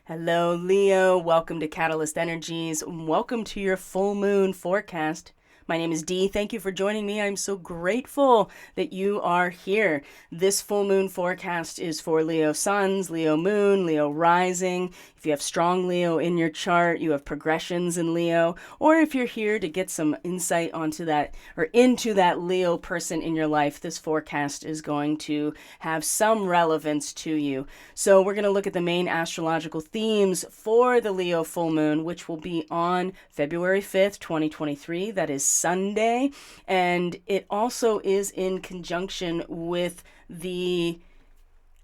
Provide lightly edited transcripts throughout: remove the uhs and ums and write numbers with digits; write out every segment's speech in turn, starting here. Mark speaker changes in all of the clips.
Speaker 1: Hello, Leo. Welcome to Catalyst Energies. Welcome to your full moon forecast. My name is Dee. Thank you for joining me. I'm so grateful that you are here. This full moon forecast is for Leo suns, Leo moon, Leo rising. If you have strong Leo in your chart, you have progressions in Leo, or if you're here to get some insight onto that or into that Leo person in your life, this forecast is going to have some relevance to you. So we're going to look at the main astrological themes for the Leo full moon, which will be on February 5th, 2023. That is Sunday. And it also is in conjunction with the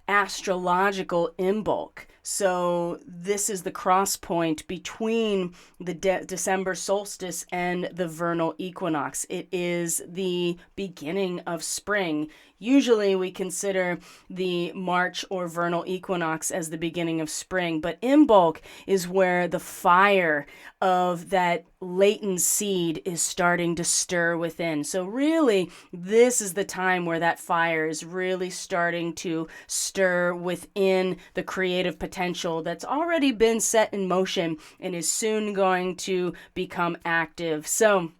Speaker 1: astrological imbolc. So this is the cross point between the December solstice and the vernal equinox. It is the beginning of spring. Usually we consider the March or vernal equinox as the beginning of spring, but imbolc is where the fire of that latent seed is starting to stir within. So really, this is the time where that fire is really starting to stir within the creative potential that's already been set in motion and is soon going to become active. So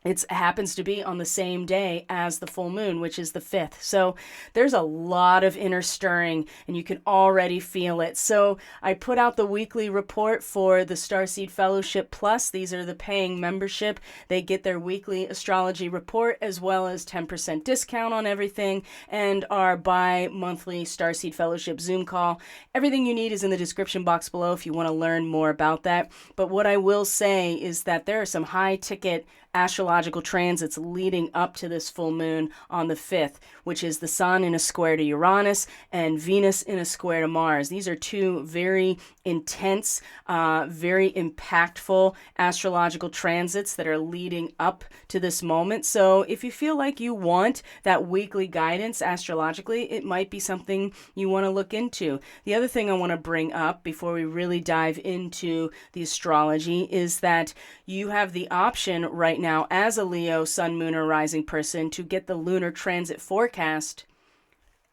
Speaker 1: it happens to be on the same day as the full moon, which is the 5th. So there's a lot of inner stirring and you can already feel it. So I put out the weekly report for the Starseed Fellowship Plus. These are the paying membership. They get their weekly astrology report as well as 10% discount on everything and our bi-monthly Starseed Fellowship Zoom call. Everything you need is in the description box below if you want to learn more about that. But what I will say is that there are some high ticket astrological transits leading up to this full moon on the 5th, which is the Sun in a square to Uranus and Venus in a square to Mars. These are two very intense, very impactful astrological transits that are leading up to this moment. So if you feel like you want that weekly guidance astrologically, it might be something you want to look into. The other thing I want to bring up before we really dive into the astrology is that you have the option right now as a Leo, Sun, Moon, or Rising person to get the lunar transit forecast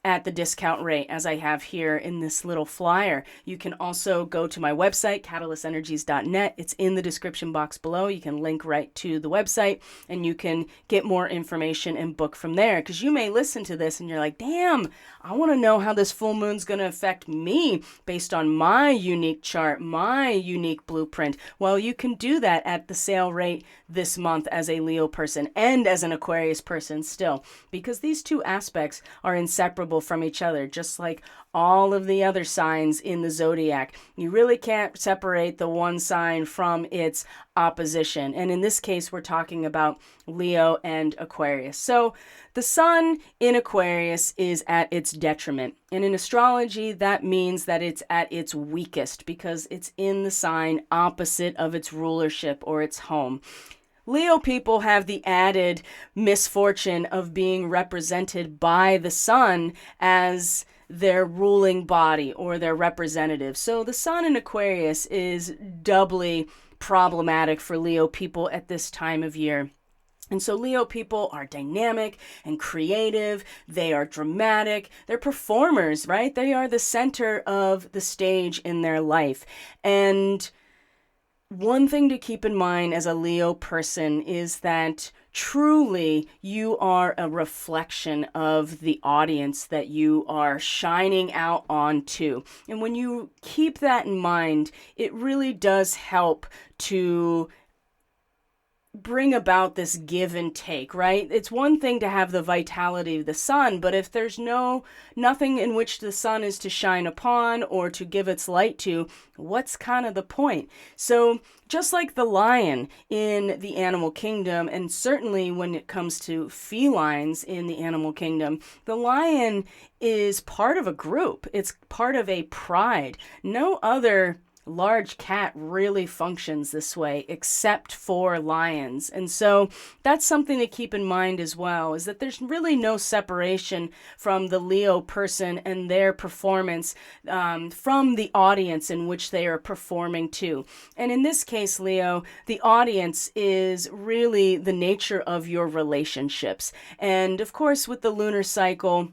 Speaker 1: at the discount rate as I have here in this little flyer. You can also go to my website, catalystenergies.net. It's in the description box below. You can link right to the website and you can get more information and book from there. Because you may listen to this and you're like, damn, I want to know how this full moon's going to affect me based on my unique chart, my unique blueprint. Well, you can do that at the sale rate this month as a Leo person and as an Aquarius person still, because these two aspects are inseparable from each other, just like all of the other signs in the zodiac. You really can't separate the one sign from its opposition. And in this case, we're talking about Leo and Aquarius. So the sun in Aquarius is at its detriment. And in astrology, that means that it's at its weakest because it's in the sign opposite of its rulership or its home. Leo people have the added misfortune of being represented by the sun as their ruling body or their representative. So the sun in Aquarius is doubly problematic for Leo people at this time of year. And so Leo people are dynamic and creative. They are dramatic. They're performers, right? They are the center of the stage in their life. And one thing to keep in mind as a Leo person is that truly you are a reflection of the audience that you are shining out onto. And when you keep that in mind, it really does help to bring about this give and take, right? It's one thing to have the vitality of the sun, but if there's nothing in which the sun is to shine upon or to give its light to, what's kind of the point? So just like the lion in the animal kingdom, and certainly when it comes to felines in the animal kingdom, the lion is part of a group. It's part of a pride. No other large cat really functions this way except for lions. And so that's something to keep in mind as well, is that there's really no separation from the Leo person and their performance from the audience in which they are performing to. And in this case, Leo, the audience is really the nature of your relationships. And of course, with the lunar cycle,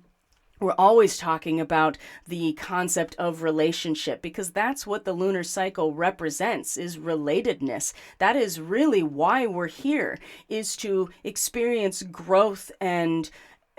Speaker 1: we're always talking about the concept of relationship, because that's what the lunar cycle represents, is relatedness. That is really why we're here, is to experience growth and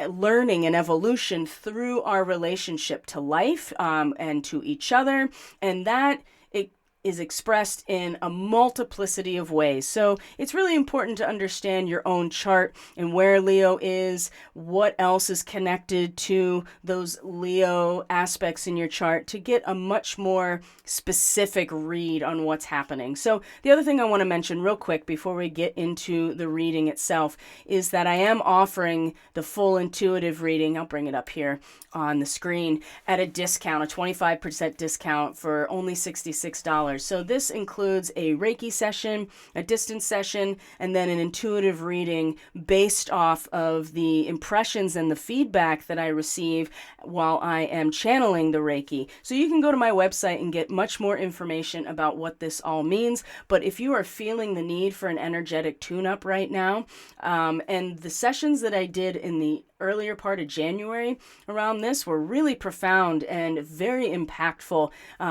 Speaker 1: learning and evolution through our relationship to life, and to each other. And that it is expressed in a multiplicity of ways. So it's really important to understand your own chart and where Leo is, what else is connected to those Leo aspects in your chart, to get a much more specific read on what's happening. So the other thing I want to mention real quick before we get into the reading itself is that I am offering the full intuitive reading. I'll bring it up here on the screen at a discount, a 25% discount for only $66. So this includes a Reiki session, a distance session, and then an intuitive reading based off of the impressions and the feedback that I receive while I am channeling the Reiki. So you can go to my website and get much more information about what this all means. But if you are feeling the need for an energetic tune-up right now, and the sessions that I did in the earlier part of January around this were really profound and very impactful,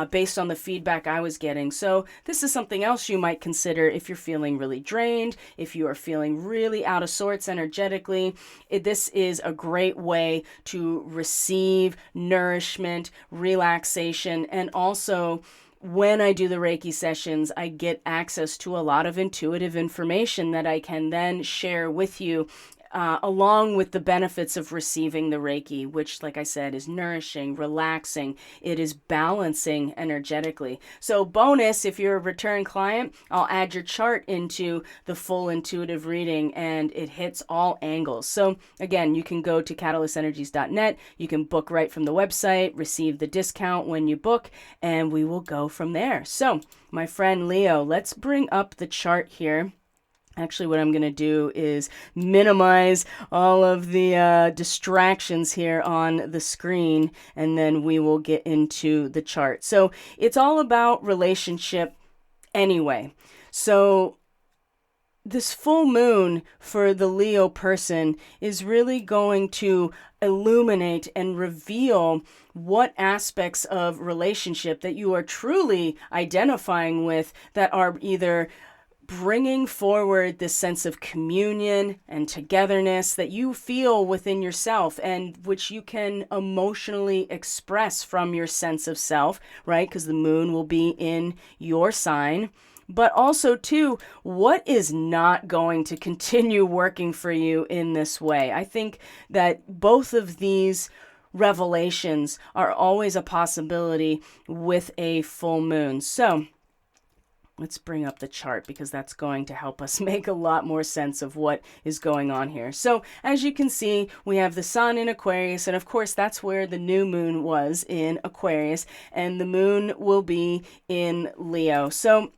Speaker 1: based on the feedback I was getting. So this is something else you might consider if you're feeling really drained, if you are feeling really out of sorts energetically. This is a great way to receive nourishment, relaxation, and also when I do the Reiki sessions, I get access to a lot of intuitive information that I can then share with you, along with the benefits of receiving the Reiki, which, like I said, is nourishing, relaxing. It is balancing energetically. So bonus, if you're a return client, I'll add your chart into the full intuitive reading, and it hits all angles. So again, you can go to catalystenergies.net. You can book right from the website, receive the discount when you book, and we will go from there. So my friend Leo, let's bring up the chart here. Actually, what I'm going to do is minimize all of the distractions here on the screen, and then we will get into the chart. So it's all about relationship anyway. So this full moon for the Leo person is really going to illuminate and reveal what aspects of relationship that you are truly identifying with, that are either bringing forward this sense of communion and togetherness that you feel within yourself, and which you can emotionally express from your sense of self, right? Because the moon will be in your sign. But also, too, what is not going to continue working for you in this way? I think that both of these revelations are always a possibility with a full moon. So let's bring up the chart, because that's going to help us make a lot more sense of what is going on here. So as you can see, we have the sun in Aquarius, and of course that's where the new moon was, in Aquarius, and the moon will be in Leo. So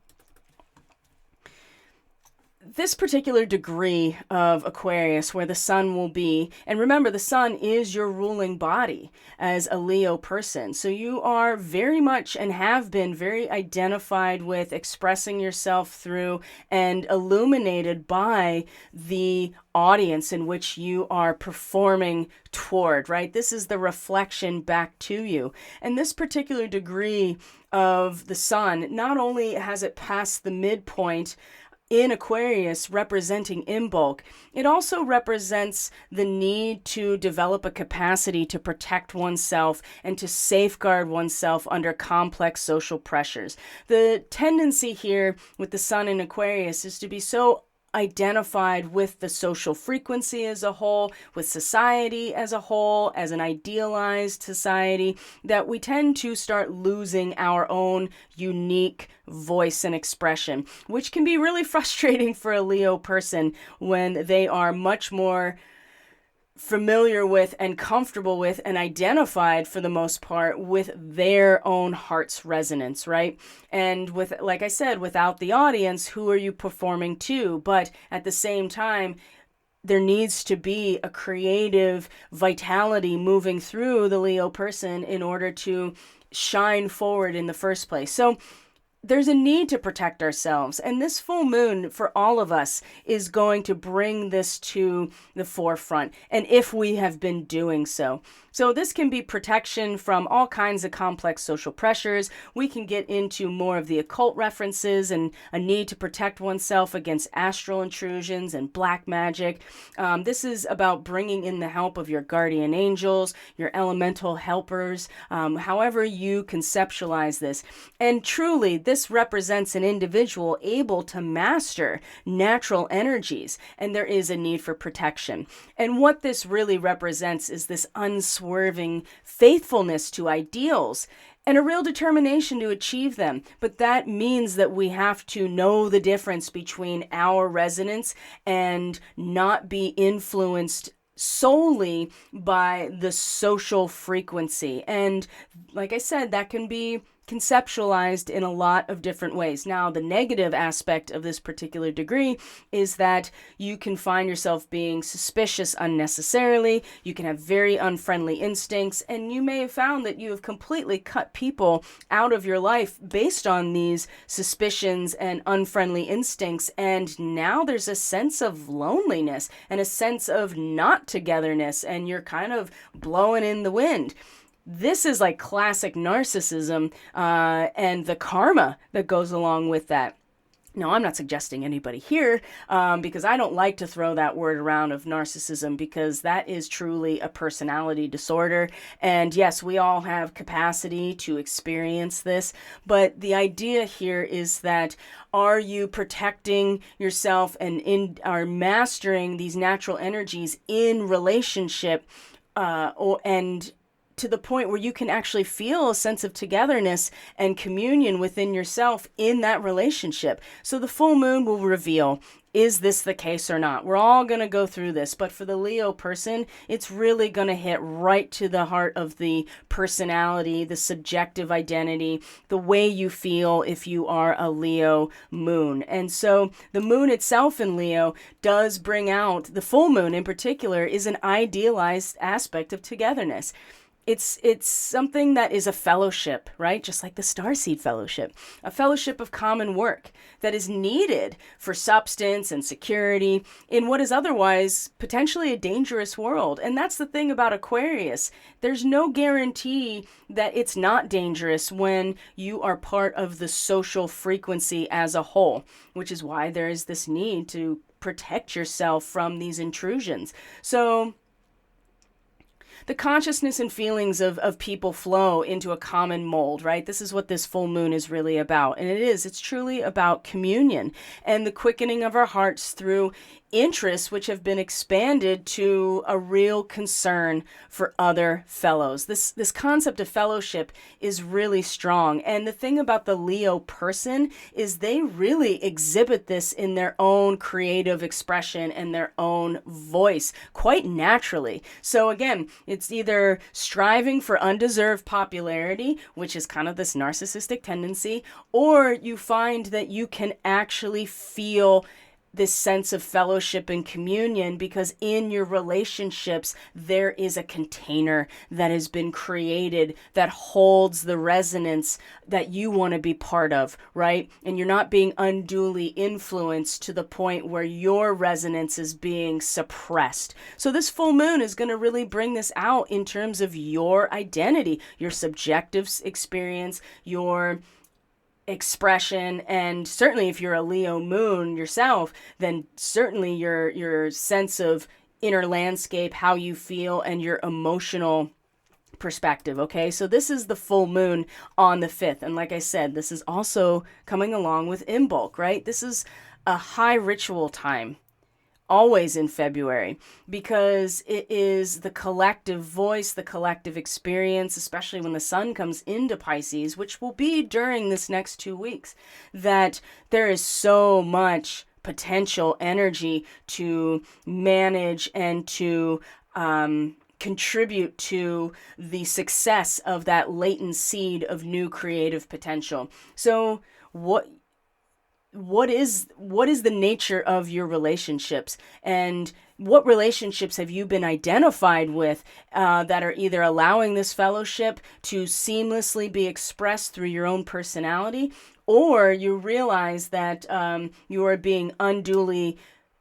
Speaker 1: this particular degree of Aquarius, where the sun will be, and remember, the sun is your ruling body as a Leo person. So you are very much, and have been very identified with, expressing yourself through and illuminated by the audience in which you are performing toward, right? This is the reflection back to you. And this particular degree of the sun, not only has it passed the midpoint in Aquarius, representing Imbolc, it also represents the need to develop a capacity to protect oneself and to safeguard oneself under complex social pressures. The tendency here with the sun in Aquarius is to be so identified with the social frequency as a whole, with society as a whole, as an idealized society, that we tend to start losing our own unique voice and expression, which can be really frustrating for a Leo person when they are much more familiar with and comfortable with and identified, for the most part, with their own heart's resonance, right? And with, like I said, without the audience, who are you performing to? But at the same time, there needs to be a creative vitality moving through the Leo person in order to shine forward in the first place. So there's a need to protect ourselves. And this full moon for all of us is going to bring this to the forefront. And if we have been doing so. So this can be protection from all kinds of complex social pressures. We can get into more of the occult references and a need to protect oneself against astral intrusions and black magic. This is about bringing in the help of your guardian angels, your elemental helpers, however you conceptualize this. And truly, this represents an individual able to master natural energies, and there is a need for protection. And what this really represents is this unswerving faithfulness to ideals and a real determination to achieve them. But that means that we have to know the difference between our resonance and not be influenced solely by the social frequency. And like I said, that can be conceptualized in a lot of different ways. Now, the negative aspect of this particular degree is that you can find yourself being suspicious unnecessarily. You can have very unfriendly instincts, and you may have found that you have completely cut people out of your life based on these suspicions and unfriendly instincts. And now there's a sense of loneliness and a sense of not togetherness, and you're kind of blowing in the wind. This is like classic narcissism and the karma that goes along with that. Now, I'm not suggesting anybody here because I don't like to throw that word around of narcissism, because that is truly a personality disorder. And yes, we all have capacity to experience this. But the idea here is that, are you protecting yourself and are mastering these natural energies in relationship and to the point where you can actually feel a sense of togetherness and communion within yourself in that relationship? So the full moon will reveal, is this the case or not? We're all going to go through this, but for the Leo person, it's really going to hit right to the heart of the personality, the subjective identity, the way you feel if you are a Leo moon. And so the moon itself in Leo does bring out, the full moon in particular, is an idealized aspect of togetherness. It's something that is a fellowship, right? Just like the Starseed fellowship, a fellowship of common work that is needed for substance and security in what is otherwise potentially a dangerous world. And that's the thing about Aquarius. There's no guarantee that it's not dangerous when you are part of the social frequency as a whole, which is why there is this need to protect yourself from these intrusions. So the consciousness and feelings of people flow into a common mold, right? This is what this full moon is really about. And it's truly about communion and the quickening of our hearts through interests which have been expanded to a real concern for other fellows. This concept of fellowship is really strong. And the thing about the Leo person is they really exhibit this in their own creative expression and their own voice quite naturally. So again, it's either striving for undeserved popularity, which is kind of this narcissistic tendency, or you find that you can actually feel this sense of fellowship and communion because in your relationships, there is a container that has been created that holds the resonance that you want to be part of, right? And you're not being unduly influenced to the point where your resonance is being suppressed. So this full moon is going to really bring this out in terms of your identity, your subjective experience, your expression, and certainly if you're a Leo moon yourself, then certainly your sense of inner landscape, how you feel, and your emotional perspective. Okay, so this is the full moon on the 5th, and like I said, this is also coming along with Imbolc, right? This is a high ritual time, always in February, because it is the collective voice, the collective experience, especially when the sun comes into Pisces, which will be during this next 2 weeks, that there is so much potential energy to manage and to contribute to the success of that latent seed of new creative potential. So what is the nature of your relationships, and what relationships have you been identified with that are either allowing this fellowship to seamlessly be expressed through your own personality, or you realize that you are being unduly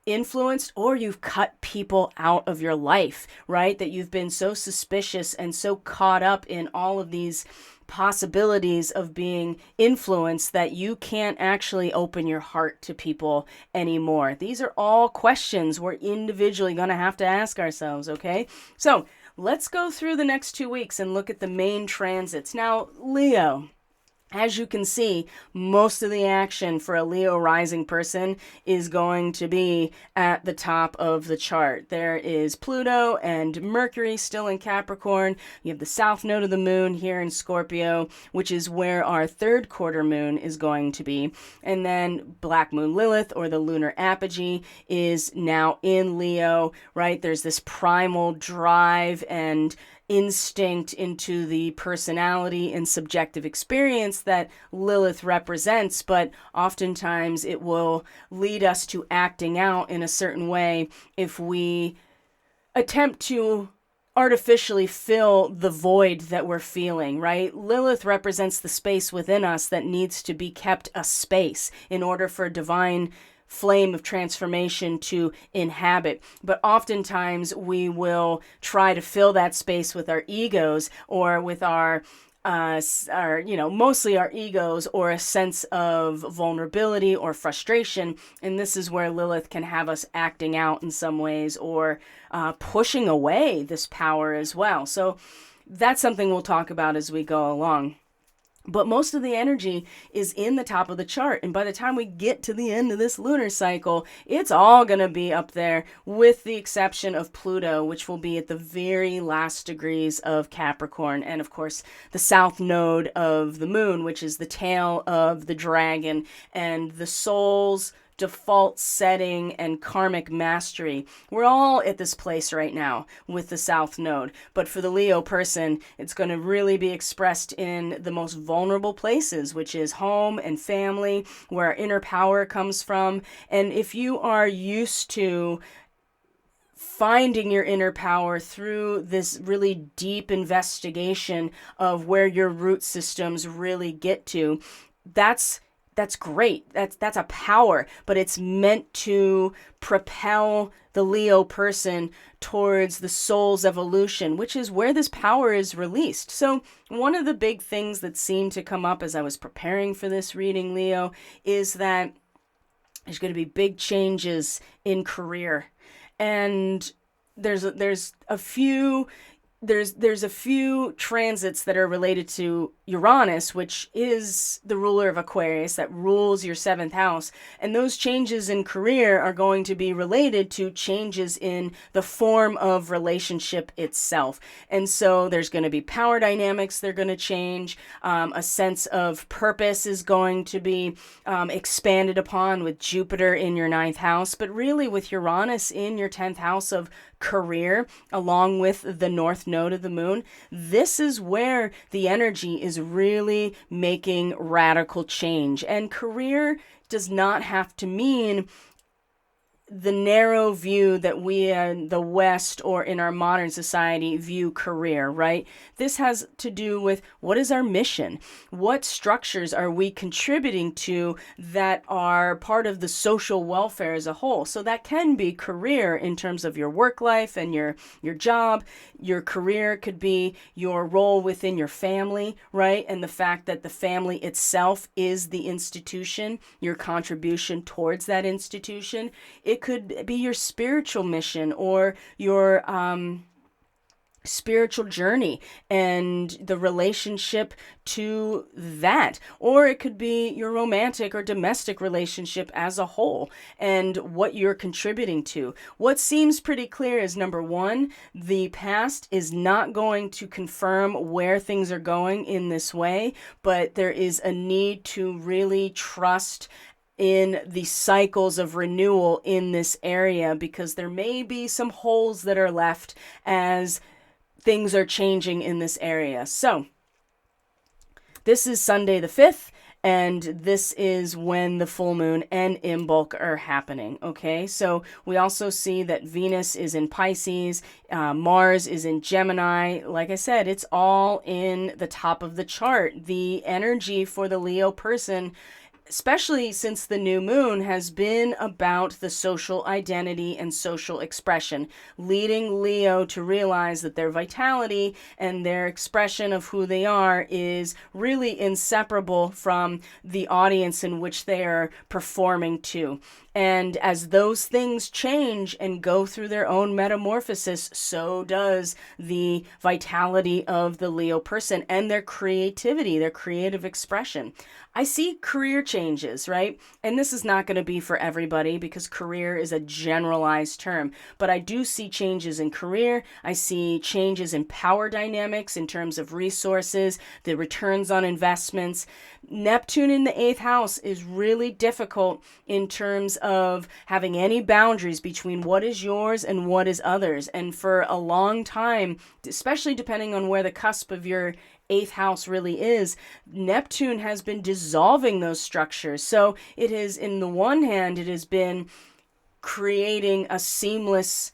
Speaker 1: influenced, or you've cut people out of your life, right? That you've been so suspicious and so caught up in all of these possibilities of being influenced that you can't actually open your heart to people anymore. These are all questions we're individually going to have to ask ourselves, okay? So let's go through the next 2 weeks and look at the main transits. Now, Leo, as you can see, most of the action for a Leo rising person is going to be at the top of the chart. There is Pluto and Mercury still in Capricorn. You have the south node of the moon here in Scorpio, which is where our third quarter moon is going to be. And then Black Moon Lilith, or the lunar apogee, is now in Leo, right? There's this primal drive and instinct into the personality and subjective experience that Lilith represents, but oftentimes it will lead us to acting out in a certain way if we attempt to artificially fill the void that we're feeling, right? Lilith represents the space within us that needs to be kept a space in order for divine flame of transformation to inhabit. But oftentimes we will try to fill that space with our egos, or with our mostly our egos, or a sense of vulnerability or frustration. And this is where Lilith can have us acting out in some ways, or pushing away this power as well. So that's something we'll talk about as we go along. But most of the energy is in the top of the chart. And by the time we get to the end of this lunar cycle, it's all going to be up there, with the exception of Pluto, which will be at the very last degrees of Capricorn. And of course, the south node of the moon, which is the tail of the dragon and the soul's default setting and karmic mastery. We're all at this place right now with the south node, but for the Leo person, it's going to really be expressed in the most vulnerable places, which is home and family, where our inner power comes from. And if you are used to finding your inner power through this really deep investigation of where your root systems really get to, that's great. That's a power, but it's meant to propel the Leo person towards the soul's evolution, which is where this power is released. So one of the big things that seemed to come up as I was preparing for this reading, Leo, is that there's going to be big changes in career. And there's a few transits that are related to Uranus, which is the ruler of Aquarius, that rules your 7th house. And those changes in career are going to be related to changes in the form of relationship itself. And so there's going to be power dynamics. They're going to change. A sense of purpose is going to be expanded upon with Jupiter in your 9th house, but really with Uranus in your 10th house of career, along with the north node of the moon. This is where the energy is really making radical change. And career does not have to mean the narrow view that we in the West or in our modern society view career, right? This has to do with, what is our mission? What structures are we contributing to that are part of the social welfare as a whole? So that can be career in terms of your work life and your job. Your career could be your role within your family, right? And the fact that the family itself is the institution, your contribution towards that institution. It could be your spiritual mission, or your spiritual journey and the relationship to that. Or it could be your romantic or domestic relationship as a whole and what you're contributing to. What seems pretty clear is, number one, the past is not going to confirm where things are going in this way, but there is a need to really trust in the cycles of renewal in this area, because there may be some holes that are left as things are changing in this area. So this is Sunday the 5th, and this is when the full moon and Imbolc are happening, okay? So we also see that Venus is in Pisces, Mars is in Gemini. Like I said, it's all in the top of the chart. The energy for the Leo person especially since the new moon has been about the social identity and social expression, leading Leo to realize that their vitality and their expression of who they are is really inseparable from the audience in which they are performing to. And as those things change and go through their own metamorphosis, so does the vitality of the Leo person and their creativity, their creative expression. I see career changes, right? And this is not going to be for everybody because career is a generalized term, but I do see changes in career. I see changes in power dynamics in terms of resources, the returns on investments. Neptune in the 8th house is really difficult in terms of having any boundaries between what is yours and what is others. And for a long time, especially depending on where the cusp of your 8th house really is, Neptune has been dissolving those structures. So it is, in the one hand, it has been creating a seamless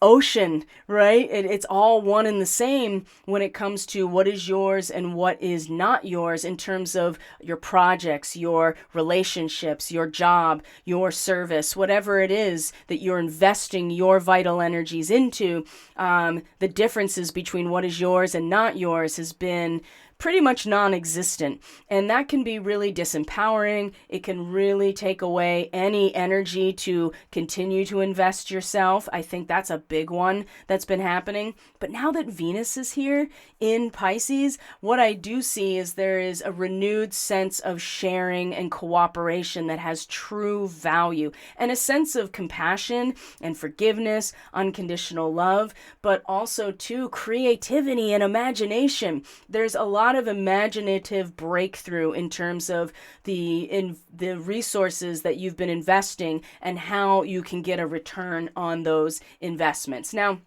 Speaker 1: ocean, right? It's all one and the same when it comes to what is yours and what is not yours in terms of your projects, your relationships, your job, your service, whatever it is that you're investing your vital energies into. The differences between what is yours and not yours has been pretty much non-existent, and that can be really disempowering. It can really take away any energy to continue to invest yourself. I think that's a big one that's been happening. But now that Venus is here in Pisces, what I do see is there is a renewed sense of sharing and cooperation that has true value, and a sense of compassion and forgiveness, unconditional love, but also too creativity and imagination. There's a lot of imaginative breakthrough in terms of the resources that you've been investing and how you can get a return on those investments. Now,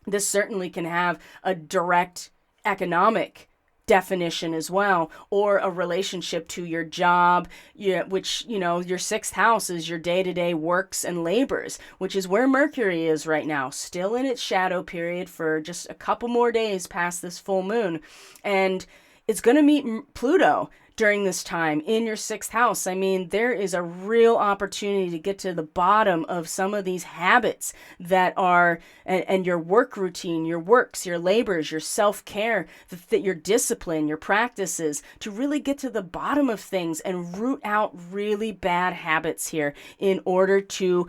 Speaker 1: this certainly can have a direct economic definition as well, or a relationship to your job, which, your 6th house is your day-to-day works and labors, which is where Mercury is right now, still in its shadow period for just a couple more days past this full moon. And it's going to meet Pluto during this time in your 6th house. I mean, there is a real opportunity to get to the bottom of some of these habits that are, and your work routine, your works, your labors, your self-care, your discipline, your practices, to really get to the bottom of things and root out really bad habits here in order to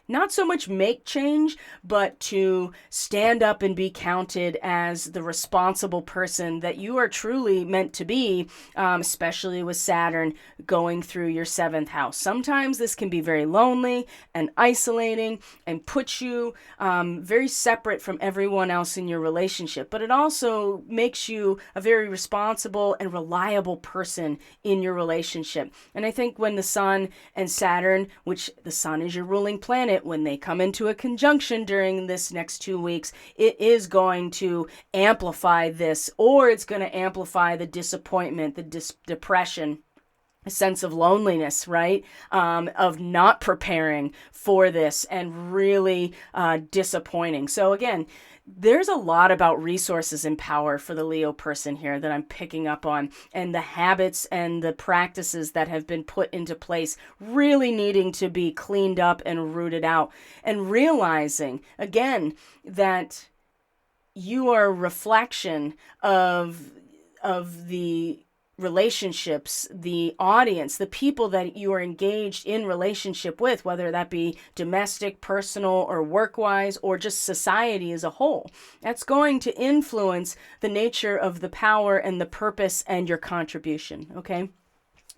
Speaker 1: not so much make change, but to stand up and be counted as the responsible person that you are truly meant to be, especially with Saturn going through your 7th house. Sometimes this can be very lonely and isolating and put you very separate from everyone else in your relationship, but it also makes you a very responsible and reliable person in your relationship. And I think when the Sun and Saturn, which the Sun is your ruling planet, when they come into a conjunction during this next 2 weeks, it is going to amplify this, or it's going to amplify the disappointment, the depression, a sense of loneliness, right? Of not preparing for this and really disappointing. So again, there's a lot about resources and power for the Leo person here that I'm picking up on, and the habits and the practices that have been put into place really needing to be cleaned up and rooted out, and realizing again that you are a reflection of the relationships, the audience, the people that you are engaged in relationship with, whether that be domestic, personal, or work-wise, or just society as a whole. That's going to influence the nature of the power and the purpose and your contribution, okay?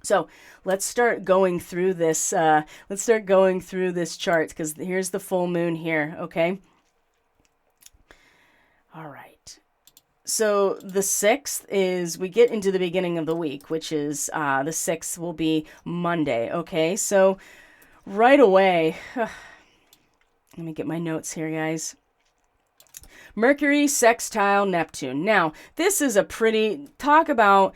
Speaker 1: So let's start going through this. Let's start going through this chart, because here's the full moon here, okay? All right. So the 6th is, we get into the beginning of the week, which is the 6th will be Monday, okay? So right away, let me get my notes here, guys. Mercury sextile Neptune. Now, this is a pretty, talk about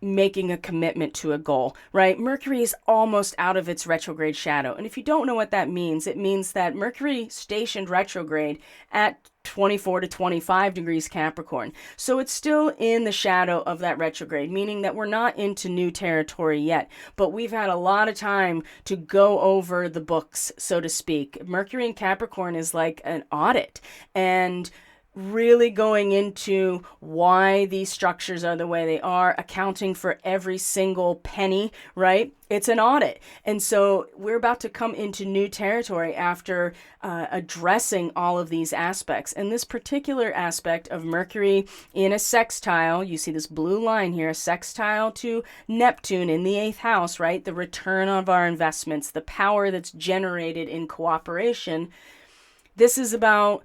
Speaker 1: making a commitment to a goal, right? Mercury is almost out of its retrograde shadow. And if you don't know what that means, it means that Mercury stationed retrograde at 24 to 25 degrees Capricorn. So it's still in the shadow of that retrograde, meaning that we're not into new territory yet, but we've had a lot of time to go over the books, so to speak. Mercury in Capricorn is like an audit, and really going into why these structures are the way they are, accounting for every single penny, right? It's an audit. And so we're about to come into new territory after addressing all of these aspects. And this particular aspect of Mercury in a sextile, you see this blue line here, a sextile to Neptune in the 8th house, right? The return of our investments, the power that's generated in cooperation. This is about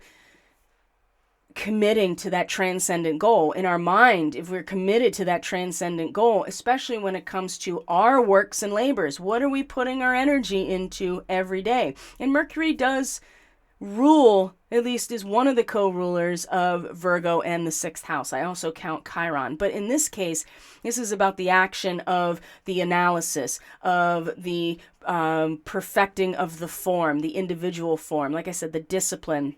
Speaker 1: committing to that transcendent goal. In our mind, if we're committed to that transcendent goal, especially when it comes to our works and labors, what are we putting our energy into every day? And Mercury does rule, at least is one of the co-rulers of Virgo and the 6th house. I also count Chiron. But in this case, this is about the action of the analysis, of the perfecting of the form, the individual form. Like I said, the discipline,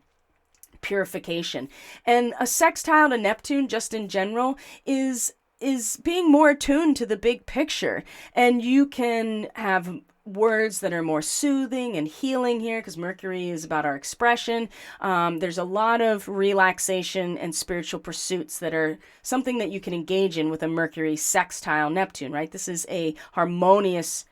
Speaker 1: purification. And a sextile to Neptune, just in general, is being more attuned to the big picture. And you can have words that are more soothing and healing here, because Mercury is about our expression. There's a lot of relaxation and spiritual pursuits that are something that you can engage in with a Mercury sextile Neptune, right? This is a harmonious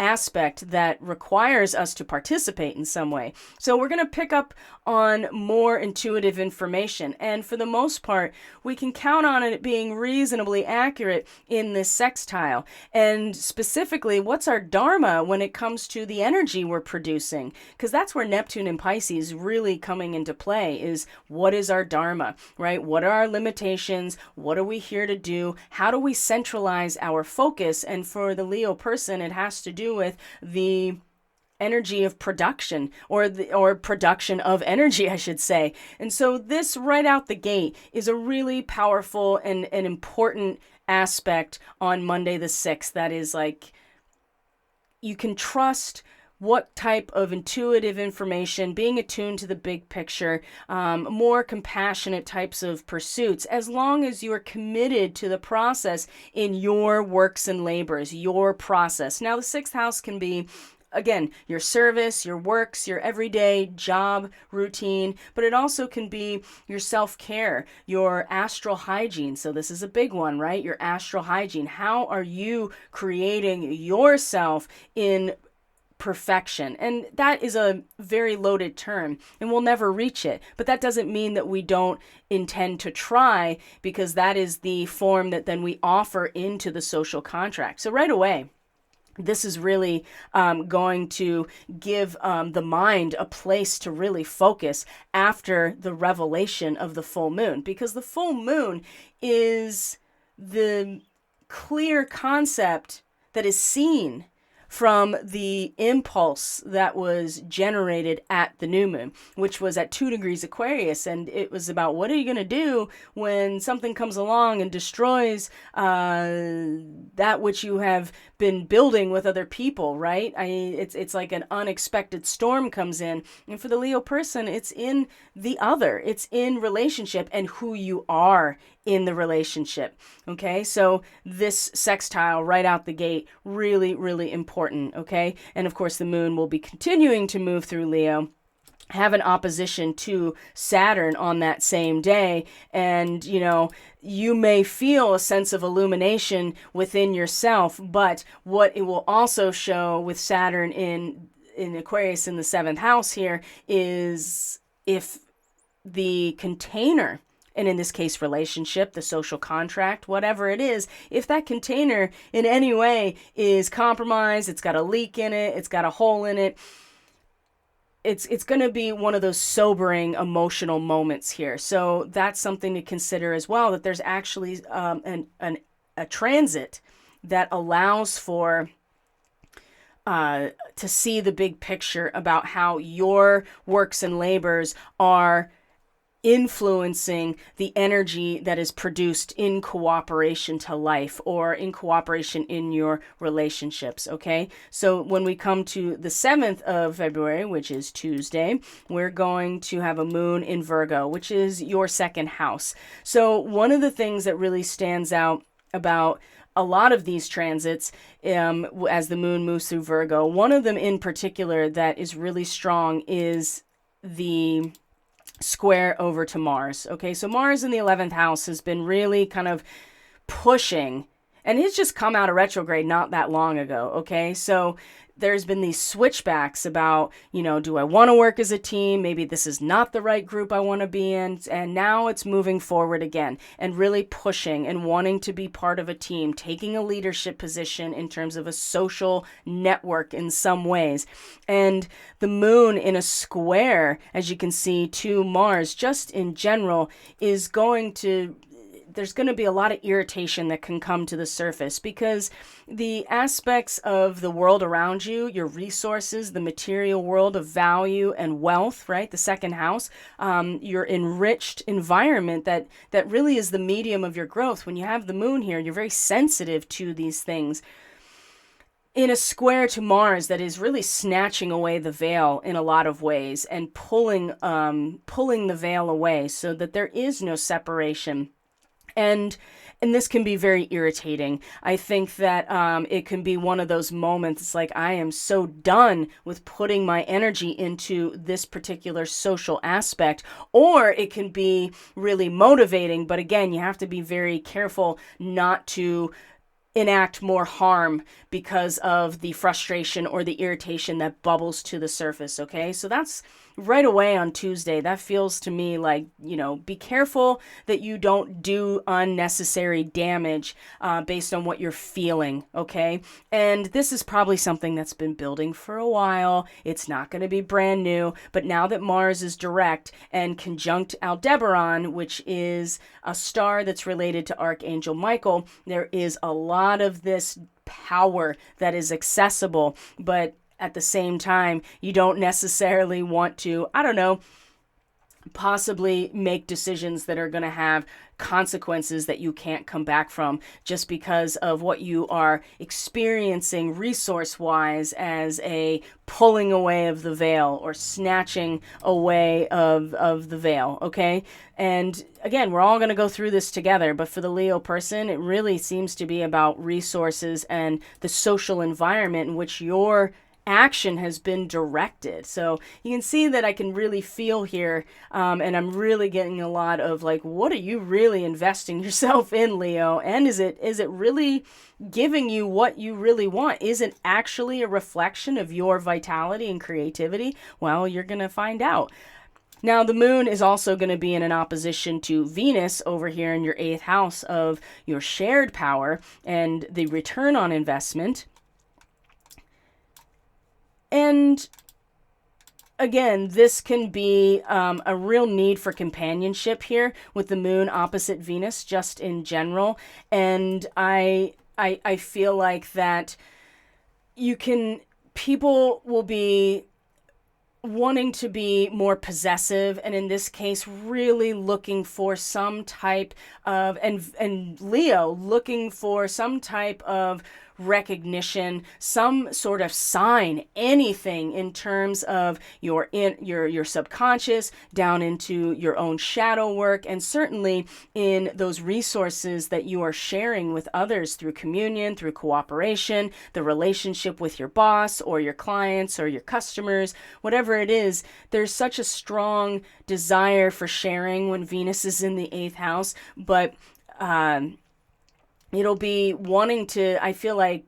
Speaker 1: aspect that requires us to participate in some way. So we're going to pick up on more intuitive information. And for the most part, we can count on it being reasonably accurate in this sextile. And specifically, what's our dharma when it comes to the energy we're producing? Because that's where Neptune and Pisces really coming into play, is what is our dharma, right? What are our limitations? What are we here to do? How do we centralize our focus? And for the Leo person, it has to do with the energy of production, or production of energy, I should say. And so this right out the gate is a really powerful and an important aspect on Monday the 6th. That is like, you can trust what type of intuitive information, being attuned to the big picture, more compassionate types of pursuits, as long as you are committed to the process in your works and labors, your process. Now, the 6th house can be, again, your service, your works, your everyday job routine, but it also can be your self-care, your astral hygiene. So this is a big one, right? Your astral hygiene. How are you creating yourself in perfection? And that is a very loaded term, and we'll never reach it. But that doesn't mean that we don't intend to try, because that is the form that then we offer into the social contract. So right away, this is really going to give the mind a place to really focus after the revelation of the full moon, because the full moon is the clear concept that is seen from the impulse that was generated at the new moon, which was at 2 degrees Aquarius. And it was about, what are you going to do when something comes along and destroys that which you have been building with other people, right? It's like an unexpected storm comes in. And for the Leo person, it's in the other. It's in relationship and who you are in the relationship. Okay, so this sextile right out the gate, really, really important. Okay, and of course the moon will be continuing to move through Leo, have an opposition to Saturn on that same day. And, you know, you may feel a sense of illumination within yourself, but what it will also show with Saturn in Aquarius in the 7th house here is, if the container, and in this case, relationship, the social contract, whatever it is, if that container in any way is compromised, it's got a leak in it, it's got a hole in it, it's going to be one of those sobering emotional moments here. So that's something to consider as well, that there's actually a transit that allows for to see the big picture about how your works and labors are influencing the energy that is produced in cooperation to life or in cooperation in your relationships. Okay, so when we come to the 7th of February, which is Tuesday, we're going to have a moon in Virgo, which is your second house. So one of the things that really stands out about a lot of these transits, as the moon moves through Virgo, one of them in particular that is really strong is the square over to Mars. Okay, so Mars in the 11th house has been really kind of pushing, and it's just come out of retrograde not that long ago. Okay, so there's been these switchbacks about, do I want to work as a team? Maybe this is not the right group I want to be in. And now it's moving forward again and really pushing and wanting to be part of a team, taking a leadership position in terms of a social network in some ways. And the moon in a square, as you can see, to Mars, just in general, is there's going to be a lot of irritation that can come to the surface because the aspects of the world around you, your resources, the material world of value and wealth, right? The second house, your enriched environment that really is the medium of your growth. When you have the moon here, you're very sensitive to these things. In a square to Mars that is really snatching away the veil in a lot of ways and pulling the veil away so that there is no separation. And this can be very irritating. I think that it can be one of those moments. It's like, I am so done with putting my energy into this particular social aspect. Or it can be really motivating. But again, you have to be very careful not to enact more harm because of the frustration or the irritation that bubbles to the surface. Okay, so that's right away on Tuesday. That feels to me like, be careful that you don't do unnecessary damage based on what you're feeling. Okay, and this is probably something that's been building for a while. It's not going to be brand new, but now that Mars is direct and conjunct Aldebaran, which is a star that's related to Archangel Michael, there is a lot of this power that is accessible, but at the same time, you don't necessarily want to, possibly make decisions that are going to have consequences that you can't come back from just because of what you are experiencing resource-wise as a pulling away of the veil or snatching away of the veil, okay? And again, we're all going to go through this together, but for the Leo person, it really seems to be about resources and the social environment in which your action has been directed. So you can see that I can really feel here, and I'm really getting a lot of like, what are you really investing yourself in, Leo? And is it really giving you what you really want? Is it actually a reflection of your vitality and creativity? Well, you're going to find out. Now, the moon is also going to be in an opposition to Venus over here in your 8th house of your shared power and the return on investment. And again, this can be a real need for companionship here with the moon opposite Venus just in general. And I feel like that people will be wanting to be more possessive, and in this case really looking for some type of, and Leo looking for some type of recognition, some sort of sign, anything in terms of your subconscious down into your own shadow work, and certainly in those resources that you are sharing with others through communion, through cooperation, the relationship with your boss or your clients or your customers, whatever it is. There's such a strong desire for sharing when Venus is in the 8th house, but it'll be wanting to, I feel like,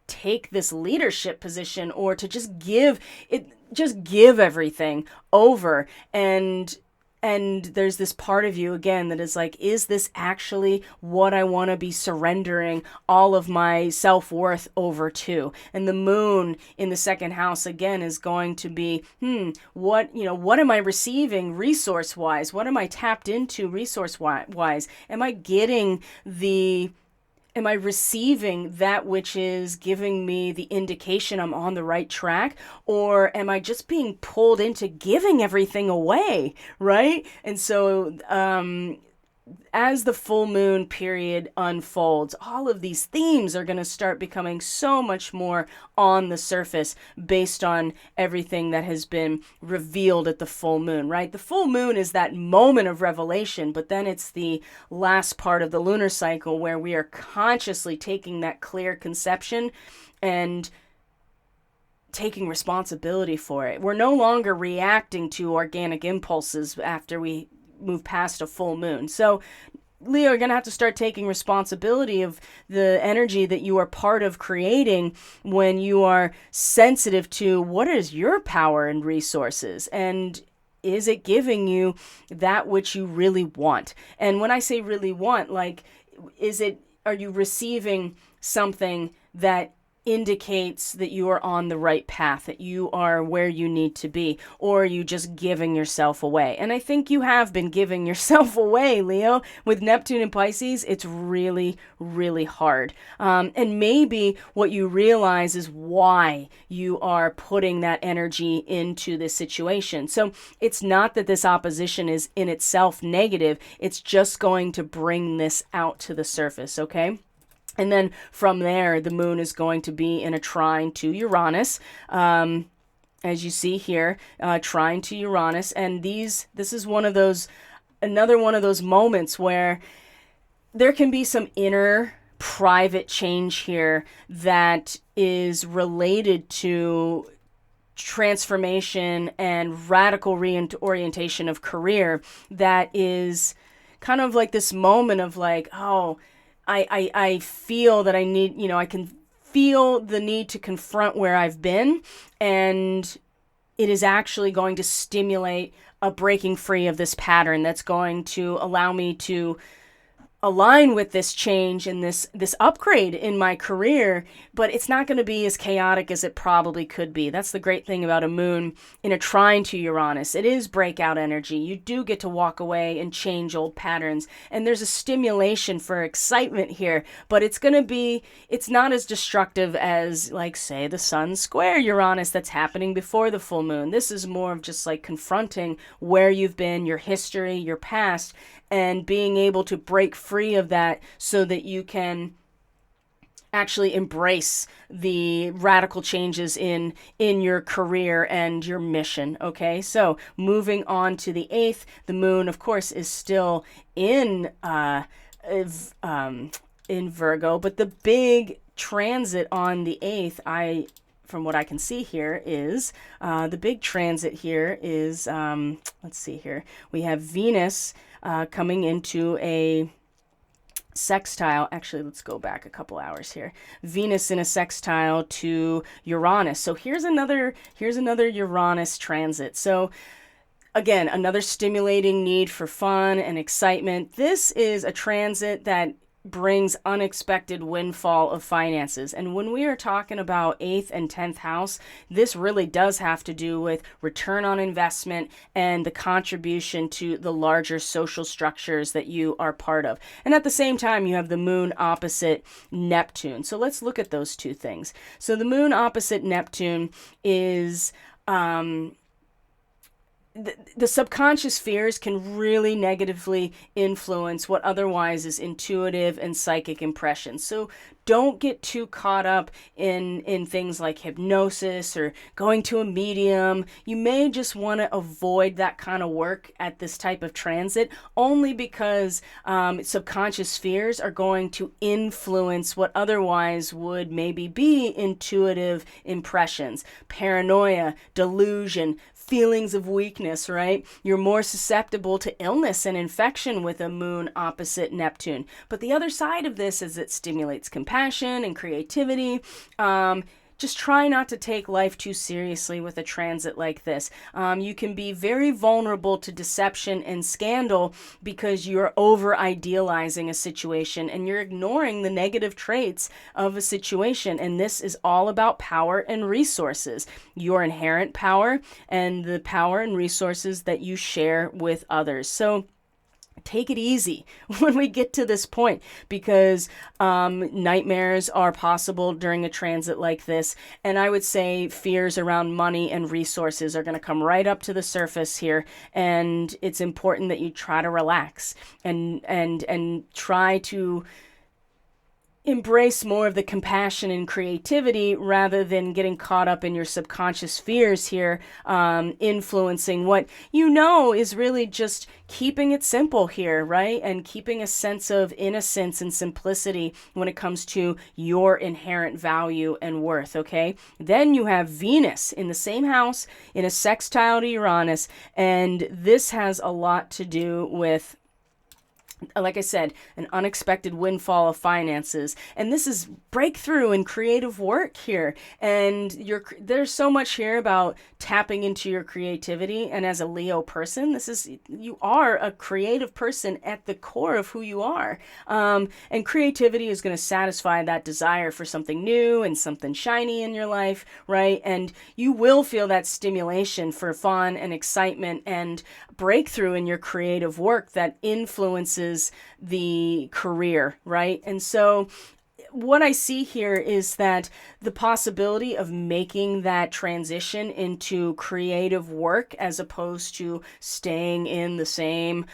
Speaker 1: take this leadership position or to just give everything over. And there's this part of you again that is like, is this actually what I want to be surrendering all of my self-worth over to? And the moon in the 2nd house again is going to be, what am I receiving resource-wise? What am I tapped into resource-wise? Am I getting the Am I receiving that which is giving me the indication I'm on the right track? Or am I just being pulled into giving everything away? Right? And so, as the full moon period unfolds, all of these themes are going to start becoming so much more on the surface based on everything that has been revealed at the full moon, right? The full moon is that moment of revelation, but then it's the last part of the lunar cycle where we are consciously taking that clear conception and taking responsibility for it. We're no longer reacting to organic impulses after we move past a full moon. So Leo, you're going to have to start taking responsibility of the energy that you are part of creating when you are sensitive to what is your power and resources, and is it giving you that which you really want? And when I say really want, like, are you receiving something that indicates that you are on the right path, that you are where you need to be, or are you just giving yourself away? And I think you have been giving yourself away, Leo. With Neptune and Pisces, it's really, really hard. And maybe what you realize is why you are putting that energy into this situation. So it's not that this opposition is in itself negative, it's just going to bring this out to the surface, okay? And then from there, the moon is going to be in a trine to Uranus, as you see here, trine to Uranus. And this is another one of those moments where there can be some inner private change here that is related to transformation and radical reorientation of career, that is kind of like this moment of like, oh, I feel that I need, I can feel the need to confront where I've been, and it is actually going to stimulate a breaking free of this pattern that's going to allow me to align with this change and this upgrade in my career, but it's not going to be as chaotic as it probably could be. That's the great thing about a moon in a trine to Uranus. It is breakout energy. You do get to walk away and change old patterns, and there's a stimulation for excitement here, but it's not as destructive as, like, say, the Sun square Uranus that's happening before the full moon. This is more of just like confronting where you've been, your history, your past, and being able to break free of that so that you can actually embrace the radical changes in your career and your mission. Okay, so moving on to the 8th, the moon, of course, is still in Virgo, but the big transit on the 8th, from what I can see here, is the big transit here is, let's see here, we have Venus coming into a sextile. Actually, let's go back a couple hours here. Venus in a sextile to Uranus. So here's another Uranus transit. So again, another stimulating need for fun and excitement. This is a transit that brings unexpected windfall of finances. And when we are talking about 8th and 10th house, this really does have to do with return on investment and the contribution to the larger social structures that you are part of. And at the same time, you have the moon opposite Neptune. So let's look at those two things. So the moon opposite Neptune is the subconscious fears can really negatively influence what otherwise is intuitive and psychic impressions. So don't get too caught up in things like hypnosis or going to a medium. You may just want to avoid that kind of work at this type of transit, only because subconscious fears are going to influence what otherwise would maybe be intuitive impressions. Paranoia, delusion, feelings of weakness, right? You're more susceptible to illness and infection with a moon opposite Neptune. But the other side of this is it stimulates compassion and creativity. Just try not to take life too seriously with a transit like this. You can be very vulnerable to deception and scandal because you're over-idealizing a situation and you're ignoring the negative traits of a situation. And this is all about power and resources, your inherent power and the power and resources that you share with others. So take it easy when we get to this point, because nightmares are possible during a transit like this. And I would say fears around money and resources are going to come right up to the surface here. And it's important that you try to relax and try to embrace more of the compassion and creativity rather than getting caught up in your subconscious fears here, influencing what you know is really just keeping it simple here, right? And keeping a sense of innocence and simplicity when it comes to your inherent value and worth, okay? Then you have Venus in the same house in a sextile to Uranus, and this has a lot to do with, like I said, an unexpected windfall of finances. And this is breakthrough and creative work here. And there's so much here about tapping into your creativity. And as a Leo person, you are a creative person at the core of who you are. And creativity is going to satisfy that desire for something new and something shiny in your life, right? And you will feel that stimulation for fun and excitement and breakthrough in your creative work that influences the career, right? And so what I see here is that the possibility of making that transition into creative work as opposed to staying in the same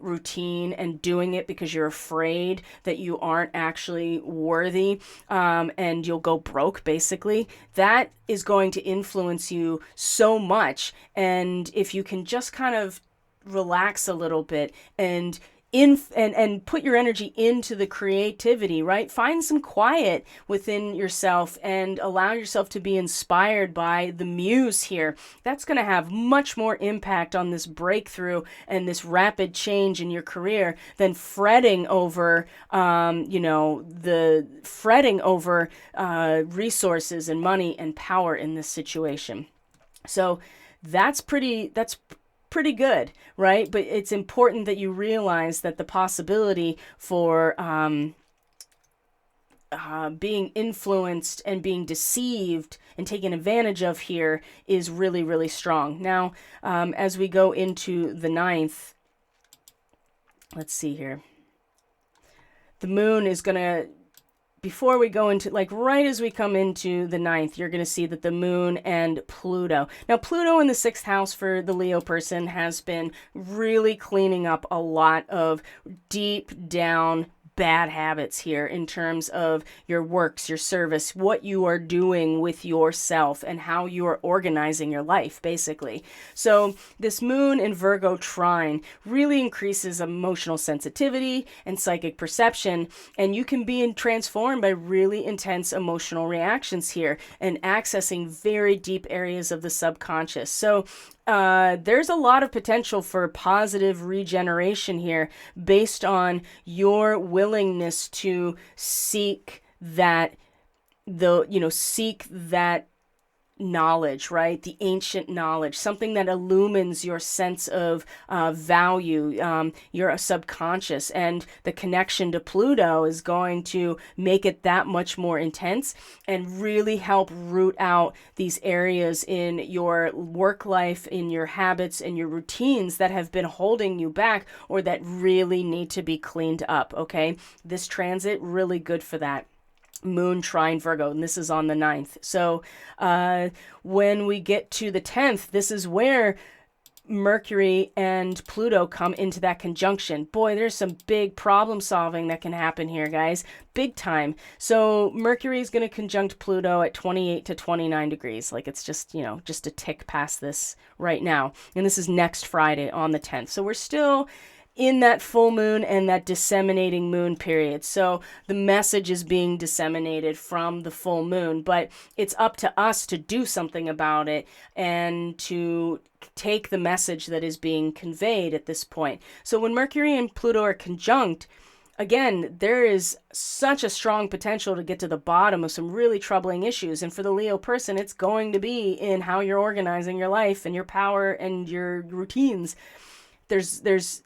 Speaker 1: routine and doing it because you're afraid that you aren't actually worthy, and you'll go broke, basically. That is going to influence you so much. And if you can just kind of relax a little bit and put your energy into the creativity, right? Find some quiet within yourself and allow yourself to be inspired by the muse here. That's going to have much more impact on this breakthrough and this rapid change in your career than fretting over, resources and money and power in this situation. So that's pretty good, right? But it's important that you realize that the possibility for being influenced and being deceived and taken advantage of here is really, really strong. Now, as we go into the 9th, let's see here. The moon is going to, before we go into, like right as we come into the 9th, you're going to see that the moon and Pluto. Now, Pluto in the 6th house for the Leo person has been really cleaning up a lot of deep down bad habits here in terms of your works, your service, what you are doing with yourself and how you are organizing your life, basically. So this moon in Virgo trine really increases emotional sensitivity and psychic perception, and you can be transformed by really intense emotional reactions here and accessing very deep areas of the subconscious. So there's a lot of potential for positive regeneration here based on your willingness to seek that knowledge, right? The ancient knowledge, something that illumines your sense of value, your subconscious, and the connection to Pluto is going to make it that much more intense and really help root out these areas in your work life, in your habits, and your routines that have been holding you back or that really need to be cleaned up, okay? This transit, really good for that. Moon trine Virgo, and this is on the 9th. So when we get to the 10th, this is where Mercury and Pluto come into that conjunction. Boy, there's some big problem solving that can happen here, guys. Big time. So Mercury is going to conjunct Pluto at 28 to 29 degrees. Like it's just, just a tick past this right now. And this is next Friday on the 10th. So we're still in that full moon and that disseminating moon period. So the message is being disseminated from the full moon, but it's up to us to do something about it and to take the message that is being conveyed at this point. So when Mercury and Pluto are conjunct, again, there is such a strong potential to get to the bottom of some really troubling issues. And for the Leo person, it's going to be in how you're organizing your life and your power and your routines. There's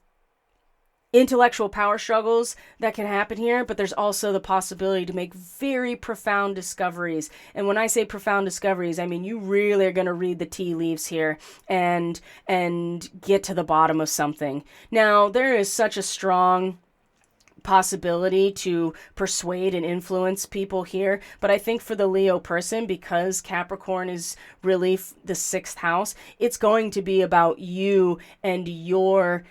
Speaker 1: intellectual power struggles that can happen here, but there's also the possibility to make very profound discoveries. And when I say profound discoveries, I mean you really are going to read the tea leaves here and get to the bottom of something. Now, there is such a strong possibility to persuade and influence people here, but I think for the Leo person, because Capricorn is really the 6th house, it's going to be about you and your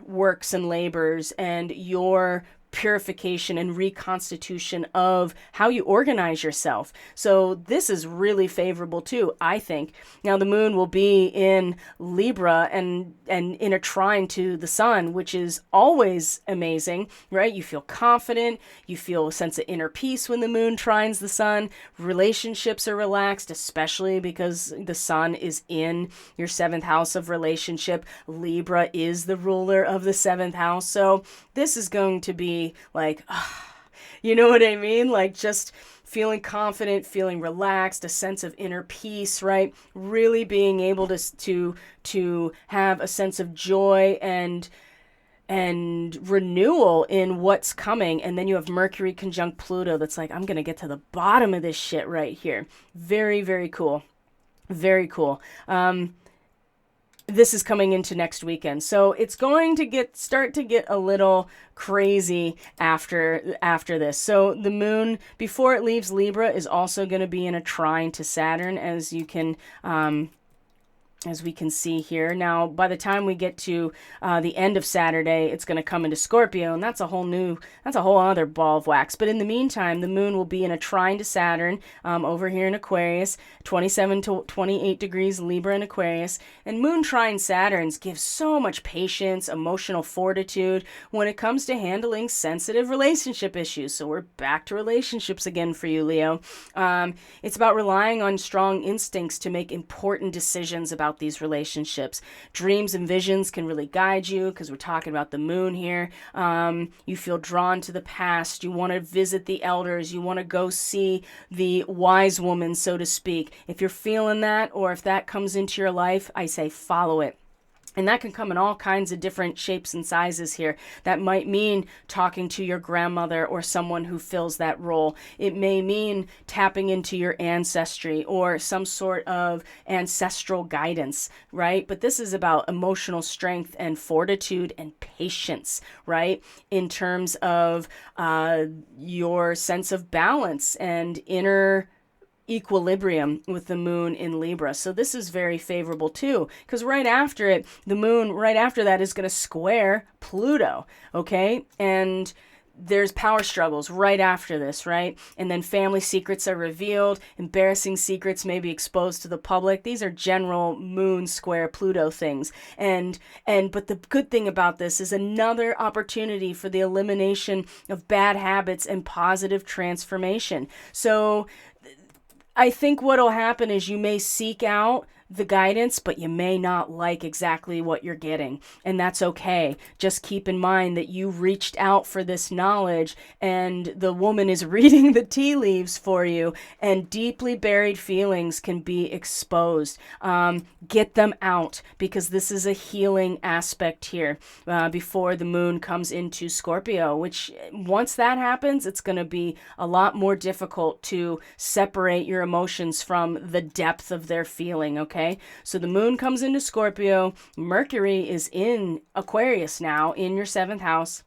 Speaker 1: works and labors and your purification and reconstitution of how you organize yourself. So this is really favorable too, I think. Now the moon will be in Libra and in a trine to the sun, which is always amazing, right? You feel confident, you feel a sense of inner peace when the moon trines the sun. Relationships are relaxed, especially because the sun is in your 7th house of relationship. Libra is the ruler of the 7th house. So this is going to be like, you know what I mean? Like just feeling confident, feeling relaxed, a sense of inner peace, right? Really being able to have a sense of joy and renewal in what's coming. And then you have Mercury conjunct Pluto that's like, I'm going to get to the bottom of this shit right here. Very, very cool. Very cool. This is coming into next weekend. So it's going to start to get a little crazy after this. So the moon, before it leaves Libra, is also going to be in a trine to Saturn, as we can see here. Now, by the time we get to the end of Saturday, it's going to come into Scorpio, and that's a whole other ball of wax. But in the meantime, the moon will be in a trine to Saturn over here in Aquarius, 27 to 28 degrees Libra in Aquarius. And moon trine Saturns give so much patience, emotional fortitude when it comes to handling sensitive relationship issues. So we're back to relationships again for you, Leo. It's about relying on strong instincts to make important decisions about these relationships. Dreams and visions can really guide you because we're talking about the moon here. You feel drawn to the past. You want to visit the elders. You want to go see the wise woman, so to speak. If you're feeling that, or if that comes into your life, I say follow it. And that can come in all kinds of different shapes and sizes here. That might mean talking to your grandmother or someone who fills that role. It may mean tapping into your ancestry or some sort of ancestral guidance, right? But this is about emotional strength and fortitude and patience, right? In terms of your sense of balance and inner equilibrium with the moon in Libra. So this is very favorable too, because right after it, the moon right after that is going to square Pluto, okay? And there's power struggles right after this, right? And then family secrets are revealed, embarrassing secrets may be exposed to the public. These are general moon square Pluto things. But the good thing about this is another opportunity for the elimination of bad habits and positive transformation. So I think what'll happen is you may seek out the guidance, but you may not like exactly what you're getting. And that's okay. Just keep in mind that you reached out for this knowledge and the woman is reading the tea leaves for you, and deeply buried feelings can be exposed. Get them out, because this is a healing aspect here before the moon comes into Scorpio, which once that happens, it's going to be a lot more difficult to separate your emotions from the depth of their feeling, okay? So the moon comes into Scorpio. Mercury is in Aquarius now in your 7th house.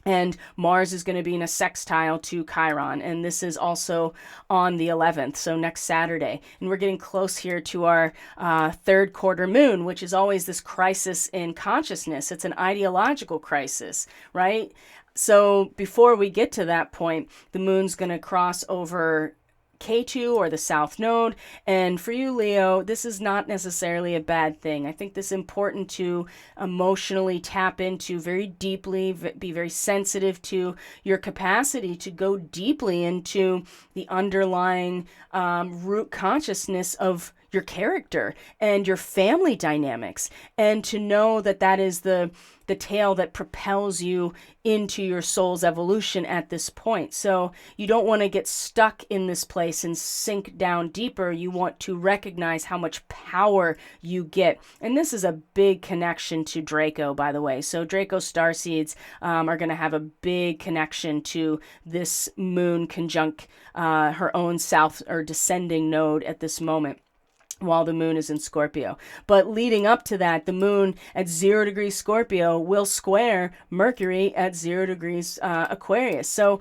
Speaker 1: And Mars is going to be in a sextile to Chiron. And this is also on the 11th, so next Saturday. And we're getting close here to our 3rd quarter moon, which is always this crisis in consciousness. It's an ideological crisis, right? So before we get to that point, the moon's going to cross over K2 or the South Node. And for you, Leo, this is not necessarily a bad thing. I think this is important to emotionally tap into very deeply, be very sensitive to your capacity to go deeply into the underlying root consciousness of your character and your family dynamics, and to know that that is the tale that propels you into your soul's evolution at this point. So you don't want to get stuck in this place and sink down deeper. You want to recognize how much power you get. And this is a big connection to Draco, by the way. So Draco starseeds are going to have a big connection to this moon conjunct her own south or descending node at this moment, while the moon is in Scorpio. But leading up to that, the moon at 0 degrees Scorpio will square Mercury at 0 degrees Aquarius. So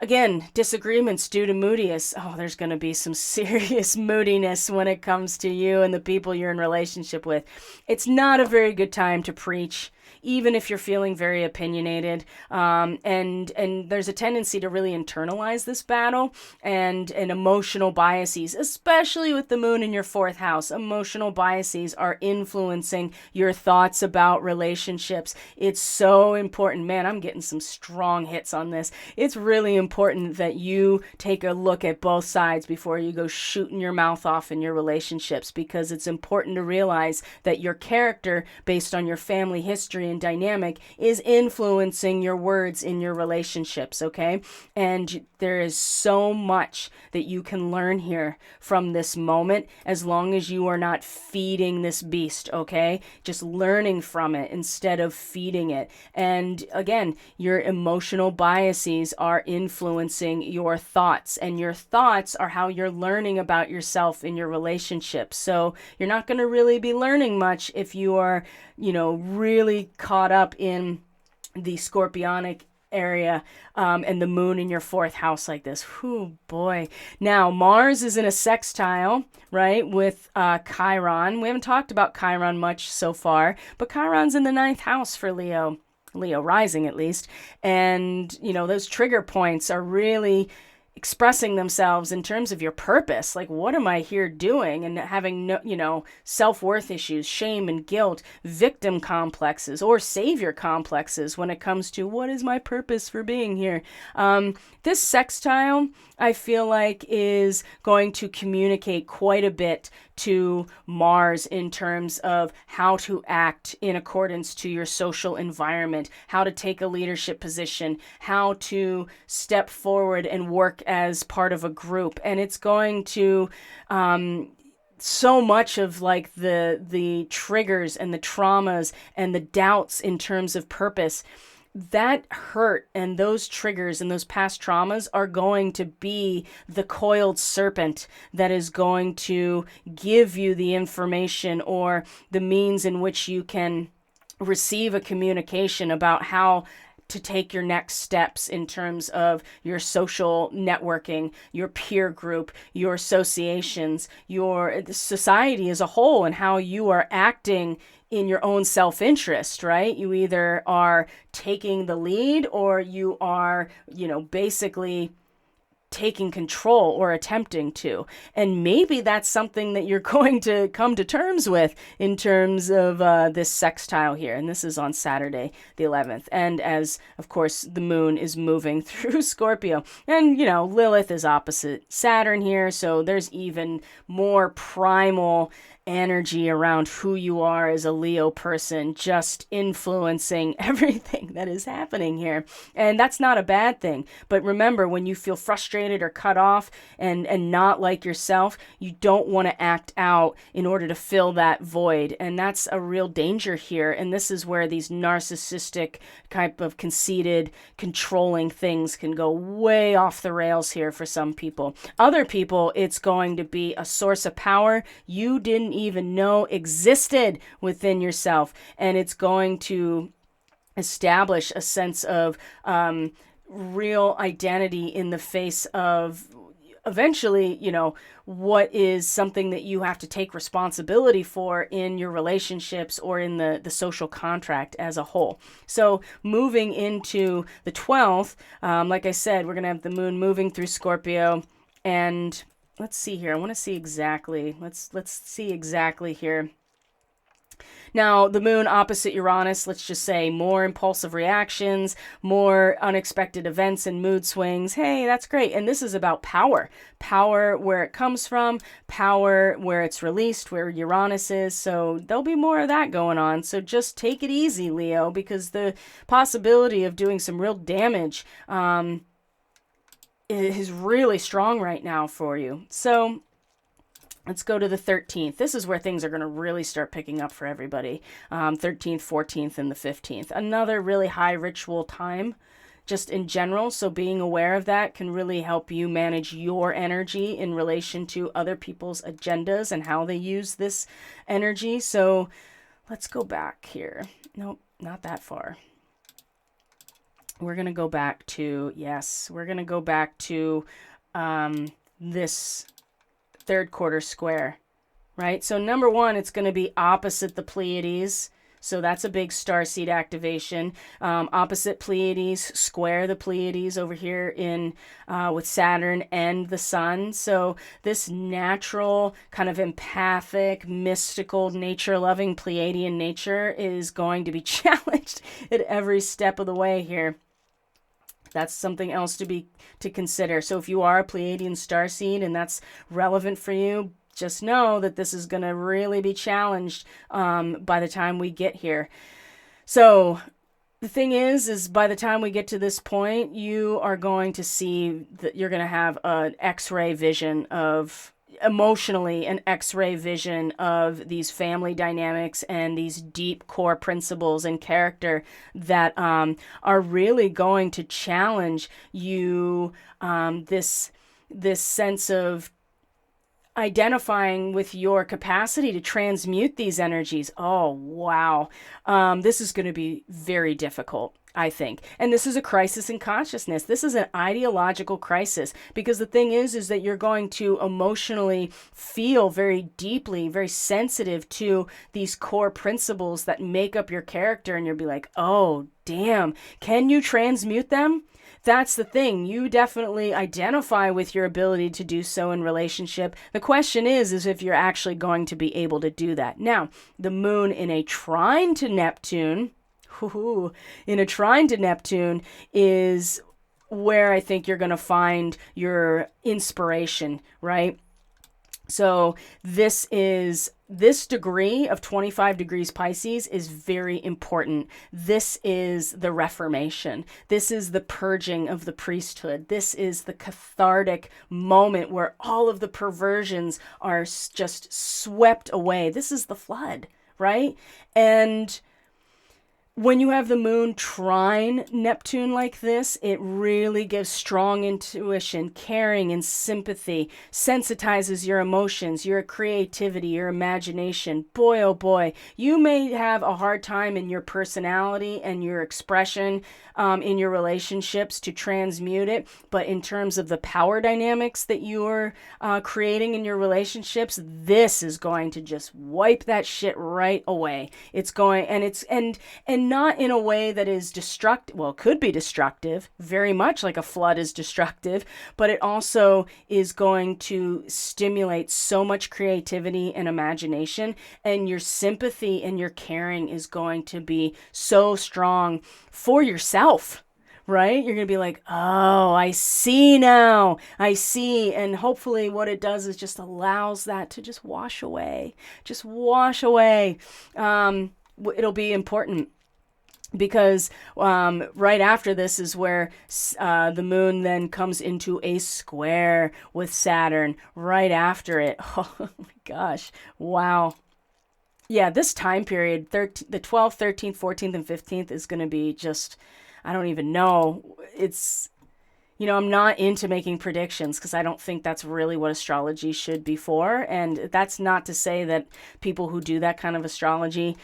Speaker 1: again, disagreements due to moodiness. Oh, there's going to be some serious moodiness when it comes to you and the people you're in relationship with. It's not a very good time to preach, even if you're feeling very opinionated. And there's a tendency to really internalize this battle and emotional biases, especially with the moon in your 4th house. Emotional biases are influencing your thoughts about relationships. It's so important. Man, I'm getting some strong hits on this. It's really important that you take a look at both sides before you go shooting your mouth off in your relationships, because it's important to realize that your character, based on your family history and dynamic, is influencing your words in your relationships, okay? And there is so much that you can learn here from this moment, as long as you are not feeding this beast, okay? Just learning from it instead of feeding it. And again, your emotional biases are influencing your thoughts, and your thoughts are how you're learning about yourself in your relationships. So you're not going to really be learning much if you are, really caught up in the scorpionic area and the moon in your 4th house like this. Whew, boy. Now, Mars is in a sextile, right, with Chiron. We haven't talked about Chiron much so far, but Chiron's in the 9th house for Leo rising at least. And, those trigger points are really expressing themselves in terms of your purpose. Like, what am I here doing? And having no, self-worth issues, shame and guilt, victim complexes, or savior complexes when it comes to what is my purpose for being here. This sextile, I feel like, is going to communicate quite a bit to Mars in terms of how to act in accordance to your social environment, how to take a leadership position, how to step forward and work as part of a group. And it's going to so much of like the triggers and the traumas and the doubts in terms of purpose, that hurt and those triggers and those past traumas are going to be the coiled serpent that is going to give you the information or the means in which you can receive a communication about how to take your next steps in terms of your social networking, your peer group, your associations, your society as a whole, and how you are acting in your own self-interest, right? You either are taking the lead or you are, basically taking control or attempting to. And maybe that's something that you're going to come to terms with in terms of this sextile here. And this is on Saturday, the 11th. And as, of course, the moon is moving through Scorpio. And, Lilith is opposite Saturn here. So there's even more primal energy around who you are as a Leo person, just influencing everything that is happening here. And that's not a bad thing. But remember, when you feel frustrated or cut off and not like yourself, you don't want to act out in order to fill that void. And that's a real danger here. And this is where these narcissistic type of conceited, controlling things can go way off the rails here for some people. Other people, it's going to be a source of power you didn't even know existed within yourself, and it's going to establish a sense of real identity in the face of eventually, what is something that you have to take responsibility for in your relationships or in the social contract as a whole. So moving into the 12th, like I said, we're going to have the moon moving through Scorpio. And let's see here. I want to see exactly. Let's see exactly here Now, the moon opposite Uranus, let's just say more impulsive reactions, more unexpected events and mood swings. Hey, that's great. And this is about power. Power where it comes from, power where it's released, where Uranus is. So there'll be more of that going on. So just take it easy, Leo, because the possibility of doing some real damage is really strong right now for you. So let's go to the 13th. This is where things are going to really start picking up for everybody. 13th, 14th, and the 15th. Another really high ritual time just in general. So being aware of that can really help you manage your energy in relation to other people's agendas and how they use this energy. So let's go back here. Nope, not that far. We're going to go back to, yes, we're going to go back to this third quarter square, right? So number one, it's going to be opposite the Pleiades. So that's a big starseed activation. Opposite Pleiades, square the Pleiades over here in with Saturn and the Sun. So this natural, kind of empathic, mystical, nature-loving Pleiadian nature is going to be challenged at every step of the way here. That's something else to consider. So if you are a Pleiadian starseed and that's relevant for you, just know that this is going to really be challenged by the time we get here. So the thing is by the time we get to this point, you are going to see that you're going to have an X-ray vision of, emotionally, an X-ray vision of these family dynamics and these deep core principles and character that are really going to challenge you, this sense of identifying with your capacity to transmute these energies. Oh, wow. This is going to be very difficult, I think. And this is a crisis in consciousness. This is an ideological crisis, because the thing is that you're going to emotionally feel very deeply, very sensitive to these core principles that make up your character. And you'll be like, oh, damn, can you transmute them? That's the thing. You definitely identify with your ability to do so in relationship. The question is if you're actually going to be able to do that. Now, the moon in a trine to Neptune, is where I think you're going to find your inspiration, right? So this degree of 25 degrees Pisces is very important. This is the Reformation. This is the purging of the priesthood. This is the cathartic moment where all of the perversions are just swept away. This is the flood, right? And when you have the moon trine Neptune like this, it really gives strong intuition, caring, and sympathy, sensitizes your emotions, your creativity, your imagination. Boy, oh boy, you may have a hard time in your personality and your expression in your relationships to transmute it, but in terms of the power dynamics that you're creating in your relationships, this is going to just wipe that shit right away. It's going, and not in a way that is destructive. Well, it could be destructive, very much like a flood is destructive, but it also is going to stimulate so much creativity and imagination, and your sympathy and your caring is going to be so strong for yourself. Right? You're going to be like, oh, I see now. I see. And hopefully what it does is just allows that to just wash away. Just wash away. It'll be important, because right after this is where the moon then comes into a square with Saturn right after it. Oh my gosh. Wow. Yeah, this time period, the 12th, 13th, 14th, and 15th is going to be just, I don't even know. It's, I'm not into making predictions because I don't think that's really what astrology should be for. And that's not to say that people who do that kind of astrology,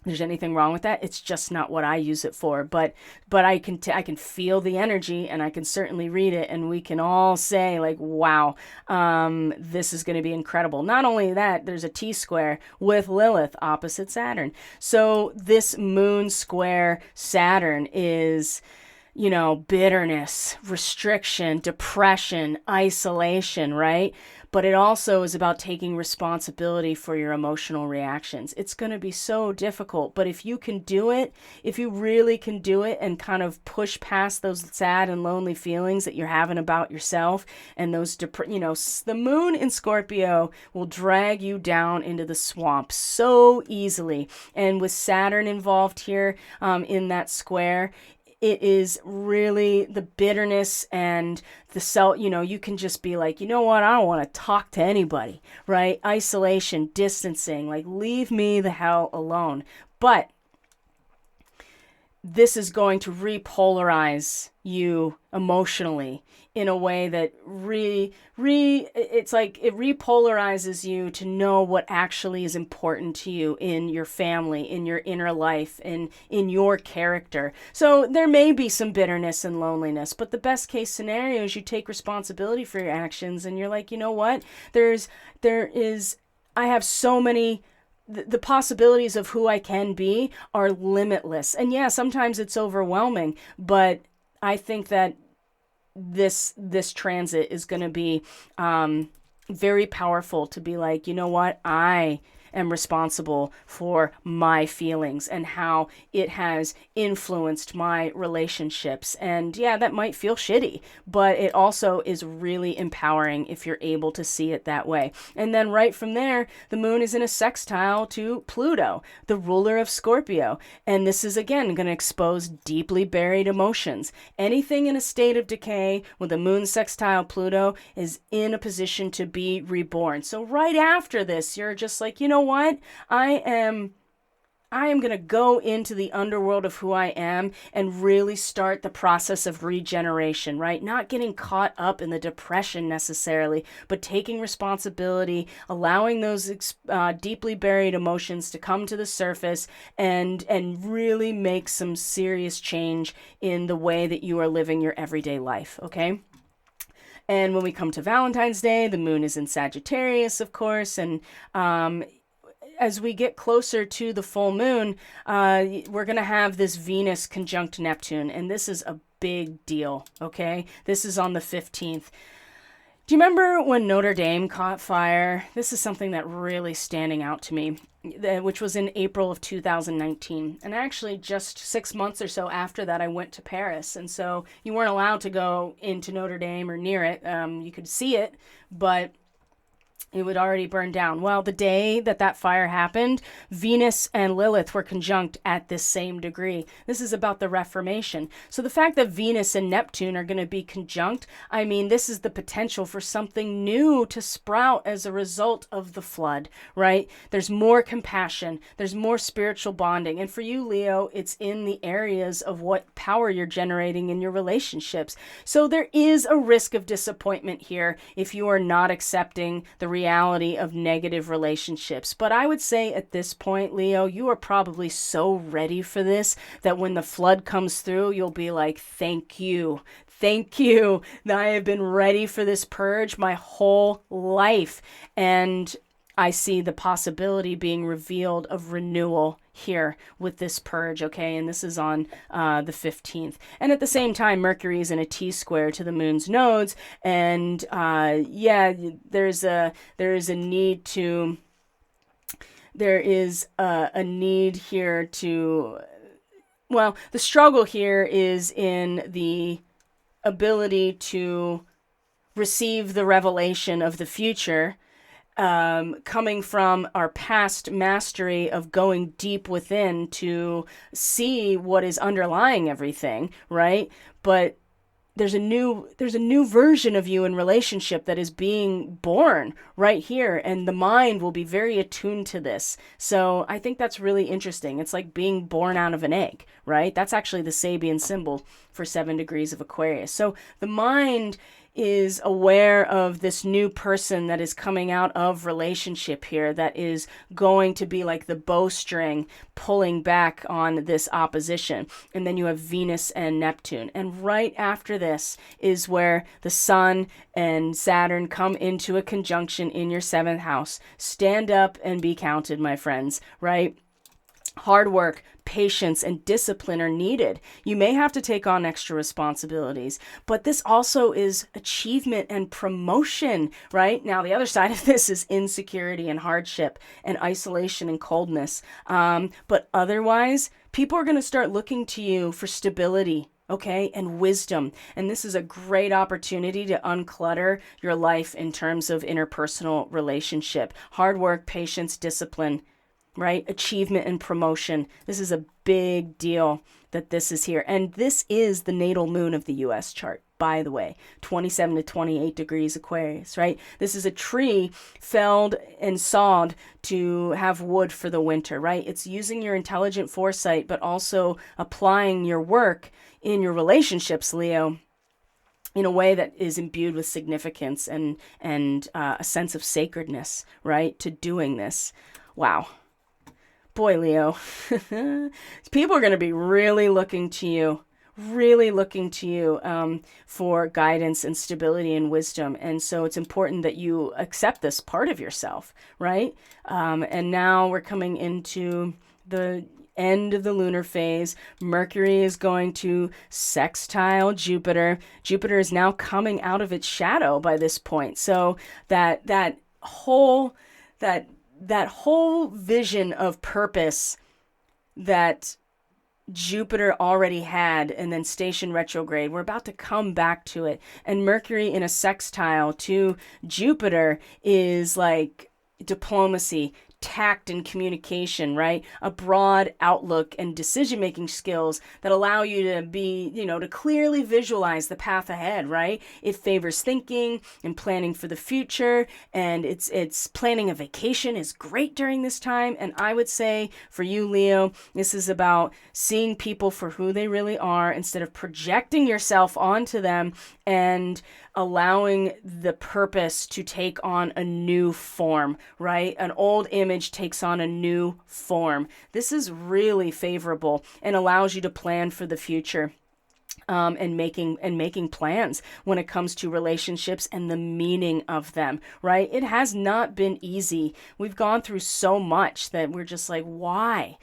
Speaker 1: there's anything wrong with that. It's just not what I use it for. But I can feel the energy, and I can certainly read it, and we can all say like, wow, this is going to be incredible. Not only that, there's a T-square with Lilith opposite Saturn. So this moon square Saturn is bitterness, restriction, depression, isolation, right? But it also is about taking responsibility for your emotional reactions. It's going to be so difficult, but if you can do it, if you really can do it and kind of push past those sad and lonely feelings that you're having about yourself and those, the moon in Scorpio will drag you down into the swamp so easily. And with Saturn involved here in that square, it is really the bitterness and the self, you can just be like, you know what, I don't want to talk to anybody, right? Isolation, distancing, like leave me the hell alone. But this is going to repolarize you emotionally in a way that it's like it repolarizes you to know what actually is important to you in your family, in your inner life, and in your character. So there may be some bitterness and loneliness, but the best case scenario is you take responsibility for your actions and you're like, you know what? I have so many. The possibilities of who I can be are limitless. And yeah, sometimes it's overwhelming, but I think that this transit is going to be very powerful to be like, you know what, I am responsible for my feelings and how it has influenced my relationships. And yeah, that might feel shitty, but it also is really empowering if you're able to see it that way. And then right from there, the moon is in a sextile to Pluto, the ruler of Scorpio. And this is again going to expose deeply buried emotions. Anything in a state of decay with a moon sextile Pluto is in a position to be reborn. So right after this, you're just like, you know what? I am going to go into the underworld of who I am and really start the process of regeneration, right? Not getting caught up in the depression necessarily, but taking responsibility, allowing those deeply buried emotions to come to the surface and really make some serious change in the way that you are living your everyday life, okay? And when we come to Valentine's Day, the moon is in Sagittarius, of course, and as we get closer to the full moon, we're going to have this Venus conjunct Neptune, and this is a big deal, okay? This is on the 15th. Do you remember when Notre Dame caught fire? This is something that really standing out to me, which was in April of 2019. And actually just 6 months or so after that, I went to Paris. And so you weren't allowed to go into Notre Dame or near it. You could see it, but it would already burn down. Well, the day that fire happened, Venus and Lilith were conjunct at this same degree. This is about the Reformation. So the fact that Venus and Neptune are going to be conjunct, I mean, this is the potential for something new to sprout as a result of the flood, right? There's more compassion. There's more spiritual bonding. And for you, Leo, it's in the areas of what power you're generating in your relationships. So there is a risk of disappointment here if you are not accepting the reality of negative relationships. But I would say at this point, Leo, you are probably so ready for this that when the flood comes through, you'll be like, thank you. Thank you. I have been ready for this purge my whole life. And I see the possibility being revealed of renewal here with this purge, okay? And this is on the 15th. And at the same time, Mercury is in a T-square to the moon's nodes. And there's a need to... There is a need here to... Well, the struggle here is in the ability to receive the revelation of the future, coming from our past mastery of going deep within to see what is underlying everything, right? But there's a new version of you in relationship that is being born right here, and the mind will be very attuned to this. So I think that's really interesting. It's like being born out of an egg, right? That's actually the Sabian symbol for 7 degrees of Aquarius. So the mind is aware of this new person that is coming out of relationship here that is going to be like the bowstring pulling back on this opposition. And then you have Venus and Neptune. And right after this is where the Sun and Saturn come into a conjunction in your 7th house. Stand up and be counted, my friends, right? Hard work, patience, and discipline are needed. You may have to take on extra responsibilities, but this also is achievement and promotion, right? Now, the other side of this is insecurity and hardship and isolation and coldness. But otherwise, people are going to start looking to you for stability, okay, and wisdom. And this is a great opportunity to unclutter your life in terms of interpersonal relationship. Hard work, patience, discipline, right? Achievement and promotion. This is a big deal that this is here. And this is the natal moon of the US chart, by the way, 27 to 28 degrees Aquarius, right? This is a tree felled and sawed to have wood for the winter, right? It's using your intelligent foresight, but also applying your work in your relationships, Leo, in a way that is imbued with significance and a sense of sacredness, right? To doing this. Wow. Boy, Leo, people are going to be really looking to you for guidance and stability and wisdom. And so it's important that you accept this part of yourself, right? And now we're coming into the end of the lunar phase. Mercury is going to sextile Jupiter. Jupiter is now coming out of its shadow by this point. So that whole vision of purpose that Jupiter already had and then station retrograde, we're about to come back to it. And Mercury in a sextile to Jupiter is like diplomacy, tact and communication, right? A broad outlook and decision-making skills that allow you to be, to clearly visualize the path ahead, right? It favors thinking and planning for the future, and it's planning a vacation is great during this time. And I would say for you, Leo, this is about seeing people for who they really are instead of projecting yourself onto them and allowing the purpose to take on a new form, right? An old image takes on a new form. This is really favorable and allows you to plan for the future. And making plans when it comes to relationships and the meaning of them, right? It has not been easy. We've gone through so much that we're just like, why?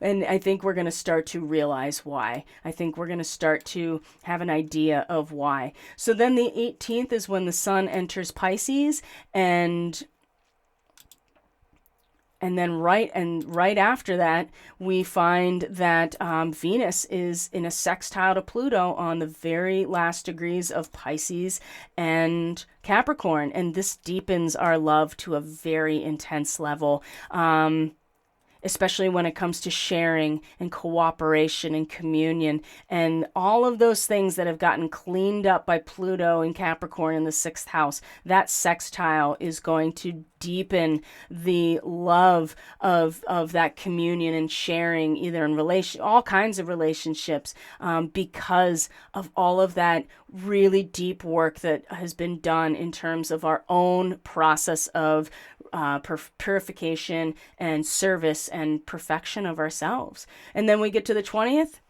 Speaker 1: And I think we're going to start to realize why. I think we're going to start to have an idea of why. So then the 18th is when the sun enters Pisces, and then right after that, we find that Venus is in a sextile to Pluto on the very last degrees of Pisces and Capricorn. And this deepens our love to a very intense level. Especially when it comes to sharing and cooperation and communion and all of those things that have gotten cleaned up by Pluto and Capricorn in the 6th house. That sextile is going to deepen the love of that communion and sharing, either in all kinds of relationships, because of all of that really deep work that has been done in terms of our own process of purification and service and perfection of ourselves. And then we get to the 20th,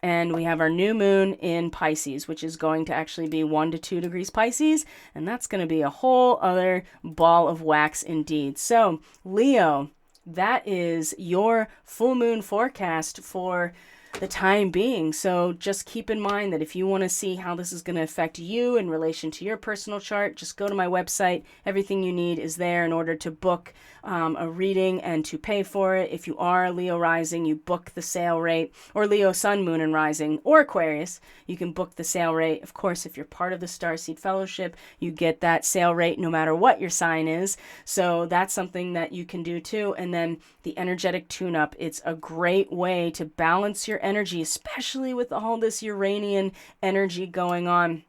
Speaker 1: and we have our new moon in Pisces, which is going to actually be 1 to 2 degrees Pisces, and that's going to be a whole other ball of wax indeed. So, Leo, that is your full moon forecast for the time being. So just keep in mind that if you want to see how this is going to affect you in relation to your personal chart, just go to my website. Everything you need is there in order to book a reading and to pay for it. If you are Leo rising, you book the sale rate, or Leo sun, moon, and rising, or Aquarius, you can book the sale rate. Of course, if you're part of the Starseed Fellowship, you get that sale rate no matter what your sign is. So that's something that you can do too. And then the energetic tune-up, it's a great way to balance your energy, especially with all this Uranian energy going on.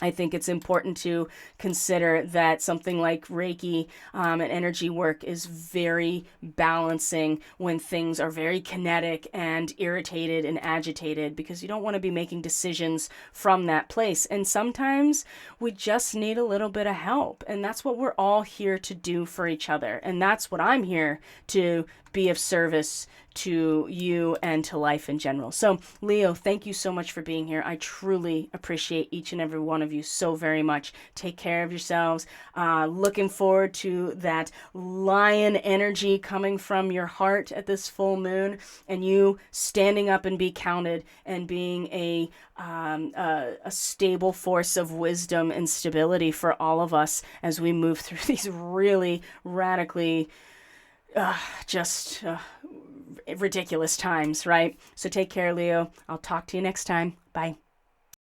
Speaker 1: I think it's important to consider that something like Reiki and energy work is very balancing when things are very kinetic and irritated and agitated, because you don't want to be making decisions from that place. And sometimes we just need a little bit of help. And that's what we're all here to do for each other. And that's what I'm here to be of service to you and to life in general. So, Leo, thank you so much for being here. I truly appreciate each and every one of you so very much. Take care of yourselves. Looking forward to that lion energy coming from your heart at this full moon, and you standing up and be counted and being a stable force of wisdom and stability for all of us as we move through these really radically just ridiculous times, right? So take care, Leo. I'll talk to you next time. Bye.